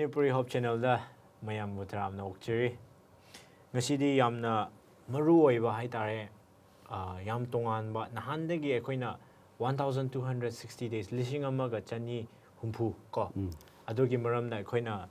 Manipuri Hope Channel da mayam butram na okchiri ngasidi yamna maru oiba haitare yam tongan ba nahandagi ekoina 1260 days lishing amaga chani humpu ko adogi maramda ekoina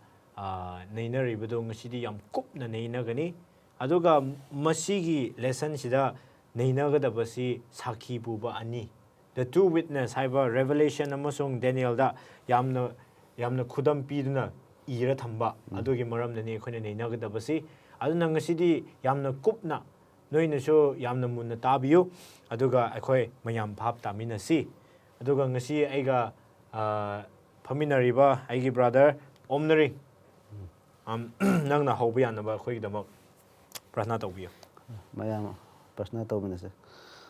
nainari bado ngasidi yam kupna nainagani aduga masigi lesson sida nainagadabasi sakhi puba ani the two witness haiba revelation amasong Daniel da yamna khudam piduna ira thamba adogi maramdani ekoina nainagadabasi aduna ngasidi yamna kupna noina so yamna munna tabiyu aduga ekoi mayam phap taminasi aduga ngasi aiga phaminariba aigi brother omnari nangna hauba yanaba khoi damak prasna tawbiyo mayam prasna tawminase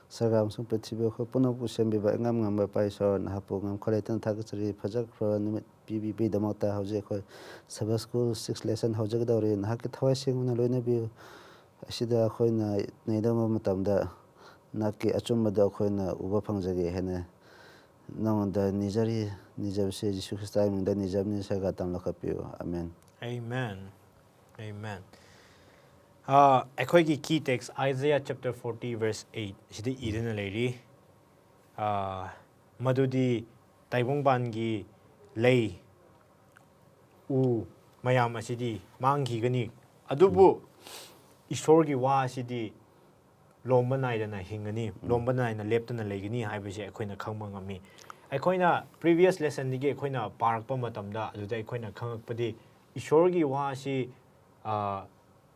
Sagam sung Prithibhi ko puno pusembiba ngam paisor na hapu ngam kholetan thagachri phajak khro nimit pbb damota hauje khoi sabha school 6 lesson haujak dawri na ki thawai singna loina bi asida khoina neidama matamda naki achumada khoina uba phangjagi hene nangda nijari nijabse jisu christai mingda nijabni saga tamla kapiyo amen amen Ekhoigi key text Isaiah chapter 40 verse 8 sidi irina leiri madudi taibongbangi lei u mayam asidi manghi gani adubu ishorgi wa asidi lomba naidana hingani lomba naina leptana leigani haibase ekhoina khangma ngami ekhoina previous lesson dige ekhoina parakpa matamda aduda ekhoina khangakpadi ishorgi wa asi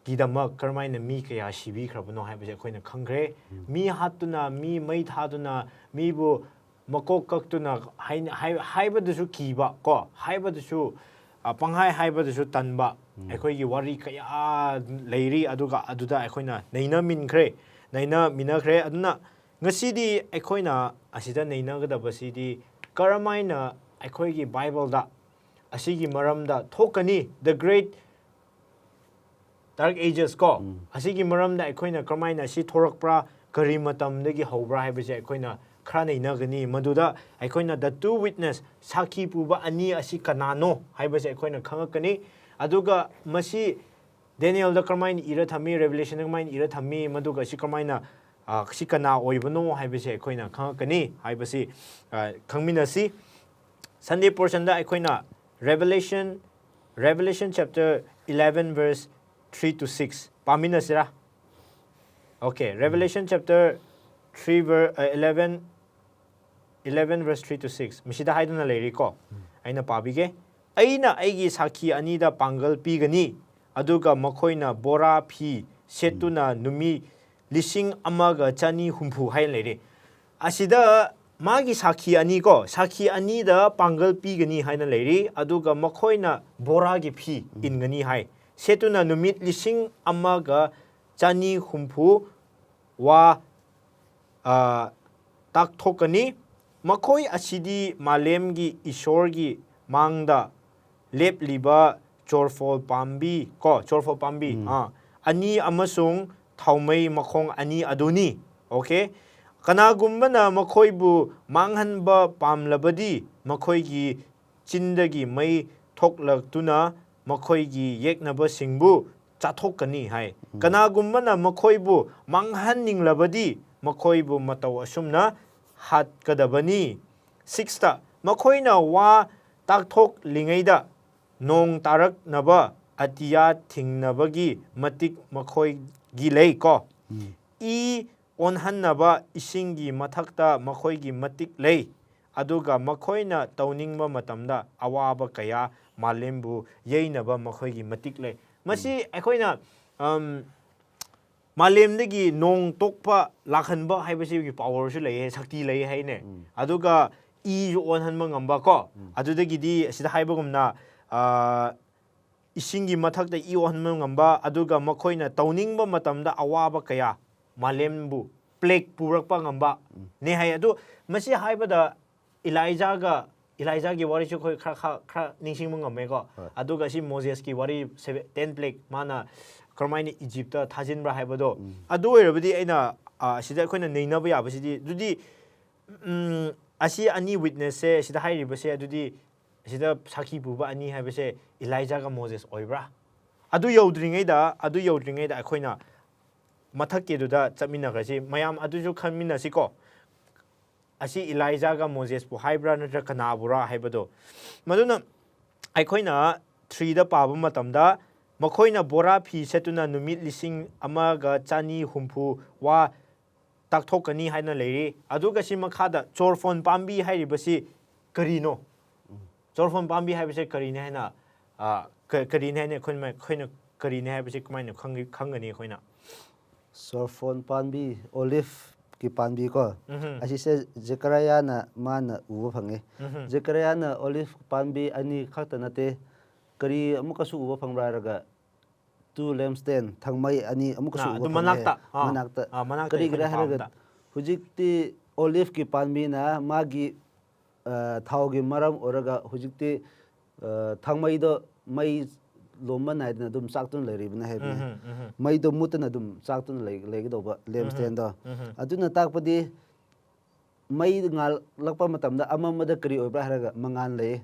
Gidamak karmaina mi kaya shibi krabano haibase ekhoina khangre mi hatuna mi mai thaduna mi bu makok kaktuna haibadasu kiba ko haibadasu panghai haibadasu tanba ekhoigi wari kaya leiri aduda ekhoina naina minkhre naina minakhre aduna ngasidi ekhoina asida naina gadabasidi karmaina ekhoigi bible da asigi maramda thokani the great Dark Ages ko asigi maramda ekhoina karmaina si thorakpra kari matamdagi hobra haibase ekhoina khra nainagani maduda ekhoina the two witness sakhi puba ani asi kanano haibase ekhoina khangakani aduga masi Daniel da karmaina ira thami revelation da karmaina ira thami maduga si karmaina si kana oibano haibase ekhoina khangakani haibase khangminasi Sunday portion da ekhoina Revelation chapter 11 verse 3 to 6 pamina sira okay Revelation chapter 3 verse 11 verse 3 to 6 misida haiduna leiri ko aina pabige aina aigi sakhi anida pangal pigani aduga makhoina bora phi setuna numi lishing amaga chani humpu hai leiri asida magi sakhi ani ko sakhi ani da pangal pigani haina leiri aduga makhoina bora gi phi ingani hai setuna numit lishing amaga chani humpu wa takthokani makhoi asidi malemgi ishorgi mangda lepliba chorfol pambi ani amasung thaumai makhong ani aduni okay kanagumbana makhoibu manghanba pamlabadi makhoigi chindagi mai thoklaktuna makhoigi yeknaba singbu chathokani hai kanagumbana makhoibu manghanninglabadi makhoibu mataw asumna hatkadabani 6 makhoina wa takthok lingaida nong taraknaba atiya thingnabagi matik makhoigi lei ko I onhannaba isingi mathakta makhoigi matik lei aduga makhoina tawningba matamda awaba kaya malembu yeinaba makhoigi matik lei masi ekhoina malemdagi nong tokpa lakhanba haibasi gi power su lei sakti lei haine aduga I onhanma ngamba ko adudagidi sida haibagumna isingi mathakta I onhanma ngamba aduga makhoina tawningba matamda awaba kaya malembu plague purakpa ngamba ne hai adu masi haibada Elijah gi wari chu khoi khra ningsing ngame ko aduga si Moses ki wari 10 plague mana karmaini Egypt ta thajinbra haibado adu oirabadi aina sida khoina neinaba yabasidi dudi asi ani witness se sida hairibase adudi ꯑꯁꯤꯗ ꯁꯥꯈꯤ ꯄꯨꯕ ꯑꯅꯤ ꯍꯥꯏꯕꯁꯦ ꯏꯂꯥꯏꯖꯥꯒ Moses ꯑꯣꯏꯕ꯭ꯔꯥ ꯑꯗꯨ ꯌꯧꯗ꯭ꯔꯤꯉꯩꯗ ꯑꯩꯈꯣꯏꯅ ꯃꯊꯛꯀꯤꯗꯨꯗ ꯆꯠꯃꯤꯟꯅꯈ꯭ꯔꯁꯤ ꯃꯌꯥꯝ ꯑꯗꯨꯁꯨ ꯈꯟꯃꯤꯟꯅꯁꯤꯀꯣ ꯑꯁꯤ 이라이자가 모세스ꯕꯨ ꯍꯥꯏꯕ꯭ꯔꯥ ꯅꯠꯇ꯭ꯔꯒ ꯀꯅꯥꯕꯨꯔꯥ ꯍꯥꯏꯕꯗꯣ ꯃꯗꯨꯅ ꯑꯩꯈꯣꯏꯅ 3ꯗ ꯄꯥꯕ ꯃꯇꯝꯗ ꯃꯈꯣꯏꯅ ꯕꯣꯔꯥ ꯐꯤ ꯁꯦꯠꯇꯨꯅ ꯅꯨꯃꯤꯠ 1,160 ꯋꯥ ꯇꯥꯛꯊꯣꯛꯀꯅꯤ ꯍꯥꯏꯅ ꯂꯩꯔꯤ ꯑꯗꯨꯒ ꯁꯤ ꯃꯈꯥꯗ ꯆꯣꯔꯐꯣꯟ ꯄꯥꯝꯕꯤ ꯍꯥꯏꯔꯤꯕꯁꯤ ꯀꯔꯤꯅꯣ ꯆꯣꯔꯐꯣꯟ ꯄꯥꯝꯕꯤ ꯍꯥꯏꯕꯁꯦ ꯀꯔꯤꯅꯤ ꯍꯥꯏꯅ ꯀꯔꯤꯅꯤ ꯍꯥꯏꯅ ꯑꯩꯈꯣꯏꯅ ꯀꯔꯤꯅꯤ ꯍꯥꯏꯕꯁꯤ ꯀꯃꯥꯏꯅ ꯈꯪꯒꯅꯤ ꯑꯩꯈꯣꯏꯅ ꯁꯣꯔꯐꯣꯟ ꯄꯥꯝꯕꯤ ꯑꯣꯂꯤꯐꯀꯤ ꯄꯥꯝꯕꯤ ꯀꯣ ꯑꯁꯤꯁꯦ ꯖꯦꯀꯔꯤꯌꯥꯅ ꯃꯥꯅ ꯎꯕ ꯐꯪꯉꯦ ꯖꯦꯀꯔꯤꯌꯥꯅ ꯑꯣꯂꯤꯐ ꯄꯥꯝꯕꯤ ꯑꯅꯤ ꯈꯛꯇ ꯅꯠꯇꯦ ꯀꯔꯤ ꯑꯃꯨꯛꯀꯁꯨ ꯎꯕ ꯐꯪꯕ꯭ꯔꯥ ꯍꯥꯏꯔꯒ 2 ꯂꯦꯝꯁꯇꯦꯟ ꯊꯪꯃꯩ ꯑꯅꯤ ꯑꯃꯨꯛꯀꯁꯨ ꯎꯕ ꯐꯪꯉꯦ ꯃꯅꯥꯛꯇ ꯀꯔꯤꯒꯤꯔ ꯍꯥꯏꯔꯒ ꯍꯧꯖꯤꯛꯇꯤ ꯑꯣꯂꯤꯐꯀꯤ ꯄꯥꯝꯕꯤꯅ ꯃꯥꯒꯤ ꯊꯥꯎꯒꯤ ꯃꯔꯝ ꯑꯣꯏꯔꯒ ꯍꯧꯖꯤꯛꯇꯤ ꯊꯪꯃꯩꯗꯣ ꯃꯩ ꯂꯣꯝꯕ ꯅꯥꯏꯗꯅ ꯑꯗꯨꯝ ꯆꯥꯛꯇꯨꯅ ꯂꯩꯔꯤꯕꯅꯦ ꯍꯥꯏꯕꯅꯦ ꯃꯩꯗꯣ ꯃꯨꯠꯇꯅ ꯑꯗꯨꯝ ꯆꯥꯛꯇꯨꯅ ꯂꯩꯒꯗꯧꯕ ꯂꯦꯝꯁꯇꯦꯟꯗꯣ ꯑꯗꯨꯅ ꯇꯥꯛꯄꯗꯤ ꯃꯩ ꯉꯥꯜꯂꯛꯄ ꯃꯇꯝꯗ ꯑꯃꯝꯕꯗ ꯀꯔꯤ ꯑꯣꯏꯕ꯭ꯔꯥ ꯍꯥꯏꯔꯒ ꯃꯉꯥꯜ ꯂꯩ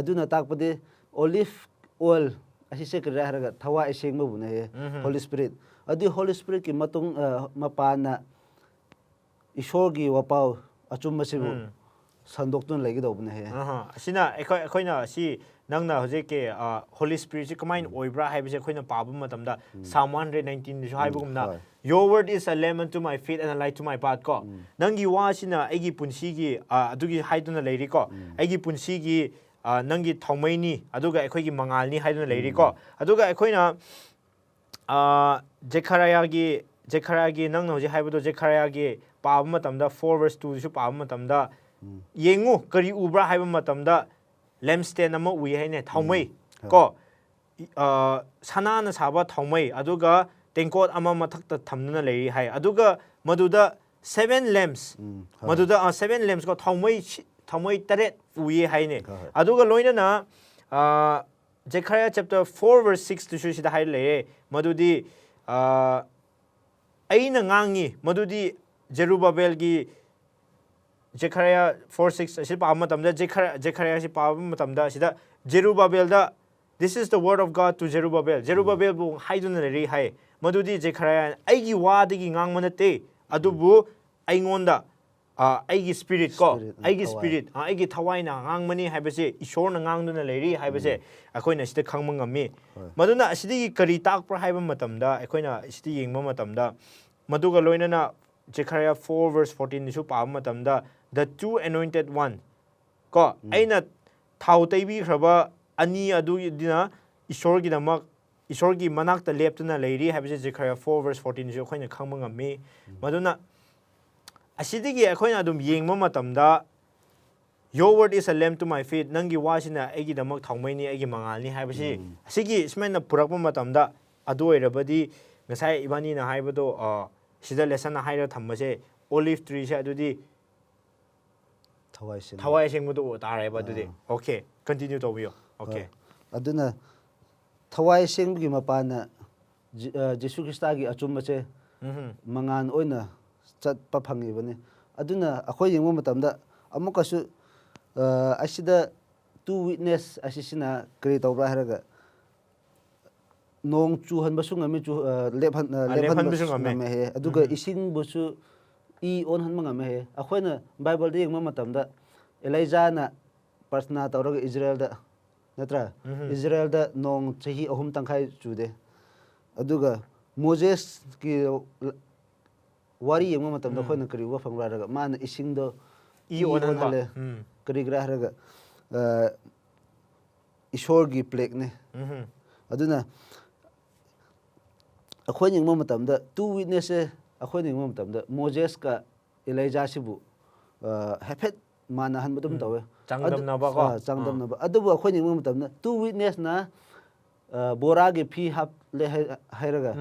ꯑꯗꯨꯅ ꯇꯥꯛꯄꯗꯤ ꯑꯣꯂꯤꯐ ꯑꯣꯏꯜ ꯑꯁꯤꯁꯦ ꯀꯔꯤꯔꯥ ꯍꯥꯏꯔꯒ ꯊꯋꯥꯏ ꯑꯁꯦꯡꯕꯕꯨꯅꯦ ꯍꯣꯂꯤ ꯁ꯭ꯄꯤꯔꯤꯠ ꯑꯗꯨ ꯍꯣꯂꯤ ꯁ꯭ꯄꯤꯔꯤꯠꯀꯤ ꯃꯄꯥꯟꯅ ꯏꯁꯣꯔꯒꯤ ꯋꯥꯄꯥꯎ ꯑꯆꯨꯝꯕꯁꯤꯕꯨ ꯁꯟꯗꯣꯛꯇꯨꯅ ꯂꯩꯒꯗꯧꯕꯅꯦ ꯑꯁꯤꯅ ꯑꯩꯈꯣꯏꯅ ꯑꯁꯤ ꯅꯪꯅ ꯍꯧꯖꯤꯛꯀꯤ ꯍꯣꯂꯤ ꯁ꯭ꯄꯤꯔꯤꯠꯁꯤ ꯀꯃꯥꯏꯅ ꯑꯣꯏꯕ꯭ꯔꯥ ꯍꯥꯏꯕꯁꯦ ꯑꯩꯈꯣꯏꯅ ꯄꯥꯕ ꯃꯇꯝꯗ Psalm 119ꯗꯁꯨ ꯍꯥꯏꯕꯒꯨꯝꯅ Your word is a lamp unto my feet and a light to my path ꯀꯣ ꯅꯪꯒꯤ ꯋꯥꯁꯤꯅ ꯑꯩꯒꯤ ꯄꯨꯟꯁꯤꯒꯤ ꯑꯗꯨꯒꯤ ꯍꯥꯏꯗꯨꯅ ꯂꯩꯔꯤꯀꯣ ꯑꯩꯒꯤ ꯄꯨꯟꯁꯤꯒꯤ ꯅꯪꯒꯤ ꯊꯧꯃꯩꯅꯤ ꯑꯗꯨꯒ ꯑꯩꯈꯣꯏꯒꯤ ꯃꯉꯥꯜꯅꯤ ꯍꯥꯏꯗꯨꯅ ꯂꯩꯔꯤꯀꯣ ꯑꯗꯨꯒ ꯑꯩꯈꯣꯏꯅ ꯖꯦꯈꯔꯤꯌꯥꯒꯤ ꯅꯪꯅ ꯍꯧꯖꯤꯛ ꯍꯥꯏꯕꯗꯣ ꯖꯦꯈꯔꯤꯌꯥꯒꯤ ꯄꯥꯕ ꯃꯇꯝꯗ 4:2ꯗꯁꯨ ꯄꯥꯕ ꯃꯇꯝꯗ ꯌꯦꯡꯉꯨ ꯀꯔꯤ ꯎꯕ꯭ꯔꯥ ꯍꯥꯏꯕ ꯃꯇꯝꯗ ꯂꯦꯝꯁꯇꯦꯟ ꯑꯃ ꯎꯏ ꯍꯥꯏꯅꯦ ꯊꯥꯎꯃꯩ ꯀꯣ ꯁꯅꯥꯅ ꯁꯥꯕ ꯊꯥꯎꯃꯩ ꯑꯗꯨꯒ ꯇꯦꯡꯀꯣꯠ ꯑꯃ ꯃꯊꯛꯇ ꯊꯝꯗꯨꯅ ꯂꯩꯔꯤ ꯍꯥꯏ ꯑꯗꯨꯒ ꯃꯗꯨꯗ 7 ꯂꯦꯝꯁ ꯃꯗꯨꯗ 7 ꯂꯦꯝꯁ ꯀꯣ ꯊꯥꯎꯃꯩ 8 ꯎꯏ ꯍꯥꯏꯅꯦ ꯑꯗꯨꯒ ꯂꯣꯏꯅꯅ ꯖꯦꯈꯔꯤꯌꯥ ꯆꯦꯞꯇꯔ 4:6ꯗꯁꯨ ꯁꯤꯗ ꯍꯥꯏ ꯂꯩꯌꯦ ꯃꯗꯨꯗꯤ ꯑꯩꯅ ꯉꯥꯡꯉꯤ ꯃꯗꯨꯗꯤ ꯖꯦꯔꯨꯕꯥꯕꯦꯜꯒꯤ ꯖꯦꯈꯔꯤꯌꯥ 4:6 ꯑꯁꯤ ꯄꯥꯕ ꯃꯇꯝꯗ ꯖꯦꯈꯔꯤꯌꯥ ꯑꯁꯤ ꯄꯥꯕ ꯃꯇꯝꯗ ꯁꯤꯗ ꯖꯦꯔꯨꯕꯥꯕꯦꯜꯗ This is the word of God to Zerubbabel ꯖꯦꯔꯨꯕꯥꯕꯦꯜꯕꯨ ꯍꯥꯏꯗꯨꯅ ꯂꯩꯔꯤ ꯍꯥꯏ ꯃꯗꯨꯗꯤ ꯖꯦꯈꯔꯤꯌꯥ ꯑꯩꯒꯤ ꯋꯥꯗꯒꯤ ꯉꯥꯡꯕ ꯅꯠꯇꯦ ꯑꯗꯨꯕꯨ ꯑꯩꯉꯣꯟꯗ ꯑꯩꯒꯤ ꯁ꯭ꯄꯤꯔꯤꯠ ꯀꯣ ꯑꯩꯒꯤ ꯁ꯭ꯄꯤꯔꯤꯠ ꯑꯩꯒꯤ ꯊꯋꯥꯏꯅ ꯉꯥꯡꯕꯅꯤ ꯍꯥꯏꯕꯁꯦ ꯏꯁꯣꯔꯅ ꯉꯥꯡꯗꯨꯅ ꯂꯩꯔꯤ ꯍꯥꯏꯕꯁꯦ ꯑꯩꯈꯣꯏꯅ ꯁꯤꯗ ꯈꯪꯕ ꯉꯝꯃꯤ ꯃꯗꯨꯅ ꯑꯁꯤꯗꯒꯤ ꯀꯔꯤ ꯇꯥꯛꯄ꯭ꯔꯥ ꯍꯥꯏꯕ ꯃꯇꯝꯗ ꯑꯩꯈꯣꯏꯅ ꯁꯤꯗ ꯌꯦꯡꯕ ꯃꯇꯝꯗ ꯃꯗꯨꯒ ꯂꯣꯏꯅꯅ Zechariah 4:14ꯗꯁꯨ ꯄꯥꯕ ꯃꯇꯝꯗ The two anointed one ꯀꯣ ꯑꯩꯅ ꯊꯥꯎ ꯇꯩꯕꯤꯈ꯭ꯔꯕ ꯑꯅꯤ ꯑꯗꯨꯗꯤꯅ ꯏꯁꯣꯔꯒꯤ ꯃꯅꯥꯛꯇ ꯂꯦꯞꯇꯨꯅ ꯂꯩꯔꯤ ꯍꯥꯏꯕꯁꯦ Zechariah 4:14ꯗꯁꯨ ꯑꯩꯈꯣꯏꯅ ꯈꯪꯕ ꯉꯝꯃꯤ ꯃꯗꯨꯅ ꯑꯁꯤꯗꯒꯤ ꯑꯩꯈꯣꯏꯅ ꯑꯗꯨꯝ ꯌꯦꯡꯕ ꯃꯇꯝꯗ Your word is a lamp to my feet ꯅꯪꯒꯤ ꯋꯥꯁꯤꯅ ꯑꯩꯒꯤꯗꯃꯛ ꯊꯥꯎꯃꯩꯅꯤ ꯑꯩꯒꯤ ꯃꯉꯥꯜꯅꯤ ꯍꯥꯏꯕꯁꯤ ꯑꯁꯤꯒꯤ ꯁꯨꯃꯥꯏꯅ ꯄꯨꯔꯛꯄ ꯃꯇꯝꯗ ꯑꯗꯨ ꯑꯣꯏꯔꯕꯗꯤ ꯉꯁꯥꯏ ꯏꯕꯥꯅꯤꯅ ꯍꯥꯏꯕꯗꯣ ꯁꯤꯗ ꯂꯦꯁꯟꯅ ꯍꯥꯏꯔ ꯊꯝꯕꯁꯦ ꯑꯣꯂꯤꯐ ꯇ꯭ꯔꯤꯁꯦ ꯑꯗꯨꯗꯤ ꯊꯋꯥꯏ ꯑꯁꯦꯡꯕꯗꯣ ꯇꯥꯔꯦꯕ ꯑꯗꯨꯗꯤ ꯑꯣꯀꯦ ꯀꯟꯇꯤꯅ꯭ꯌꯨ ꯇꯧꯕꯤꯌꯣ ꯑꯣꯀꯦ ꯑꯗꯨꯅ ꯊꯋꯥꯏ ꯑꯁꯦꯡꯕꯒꯤ ꯃꯄꯥꯟꯅ ꯖꯤꯁꯨ ꯈ꯭ꯔꯤꯁꯇꯒꯤ ꯑꯆꯨꯝꯕꯁꯦ ꯃꯉꯥꯟ ꯑꯣꯏꯅ ꯆꯠꯄ ꯐꯪꯉꯤꯕꯅꯤ ꯑꯗꯨꯅ ꯑꯩꯈꯣꯏ ꯌꯦꯡꯕ ꯃꯇꯝꯗ ꯑꯃꯨꯛꯀꯁꯨ ꯑꯁꯤꯗ 2 witness ꯑꯁꯤꯁꯤꯅ ꯀꯔꯤ ꯇꯧꯕ꯭ꯔꯥ ꯍꯥꯏꯔꯒ ꯅꯣꯡ ꯆꯨꯍꯟꯕꯁꯨ ꯉꯝꯃꯤ ꯂꯦꯞꯍꯟꯕꯁꯨ ꯉꯝꯃꯦ ꯍꯥꯏꯌꯦ ꯑꯗꯨꯒ ꯏꯁꯤꯡꯕꯨꯁꯨ ꯑꯣꯟꯍꯟꯕ ꯉꯝꯃꯦ ꯍꯥꯏꯌꯦ ꯑꯩꯈꯣꯏꯅ ꯕꯥꯏꯕꯜꯗ ꯌꯦꯡꯕ ꯃꯇꯝꯗ ꯑꯦꯂꯩꯖꯥꯅ ꯄ꯭ꯔꯊꯅꯥ ꯇꯧꯔꯒ ꯏꯖꯔꯦꯜꯗ ꯅꯠꯇ꯭ꯔꯥ ꯏꯖꯔꯦꯜꯗ ꯅꯣꯡ ꯆꯍꯤ 3 ꯇꯪꯈꯥꯏ ꯆꯨꯗꯦ ꯑꯗꯨꯒ ꯃꯣꯖꯦꯁꯀꯤ ꯋꯥꯔꯤ ꯌꯦꯡꯕ ꯃꯇꯝꯗ ꯑꯩꯈꯣꯏꯅ ꯀꯔꯤ ꯎꯕ ꯐꯪꯕ꯭ꯔꯥ ꯍꯥꯏꯔꯒ ꯃꯥꯅ ꯏꯁꯤꯡꯗꯣ ꯑꯣꯟꯍꯜꯂꯦ ꯀꯔꯤꯒꯤꯔꯥ ꯍꯥꯏꯔꯒ ꯏꯁꯣꯔꯒꯤ ꯄ꯭ꯂꯦꯛꯅꯦ ꯑꯗꯨꯅ ꯑꯩꯈꯣꯏꯅ ꯌꯦꯡꯕ ꯃꯇꯝꯗ 2 witnessꯁꯦ ꯑꯩꯈꯣꯏꯅ ꯌꯦꯡꯕ ꯃꯇꯝꯗ ꯃꯣꯖꯦꯁꯀ ꯑꯦꯂꯩꯖꯥꯁꯤꯕꯨ ꯍꯥꯏꯐꯦꯠ ꯃꯥꯟꯅꯍꯟꯕꯗꯨꯝ ꯇꯧꯋꯦ ꯆꯥꯡꯗꯝꯅꯕ ꯑꯗꯨꯕꯨ ꯑꯩꯈꯣꯏꯅ ꯌꯦꯡꯕ ꯃꯇꯝꯗ 2 witnessꯅ ꯕꯣꯔꯥꯒꯤ ꯐꯤ ꯍꯥꯞꯂꯦ ꯍꯥꯏꯔꯒ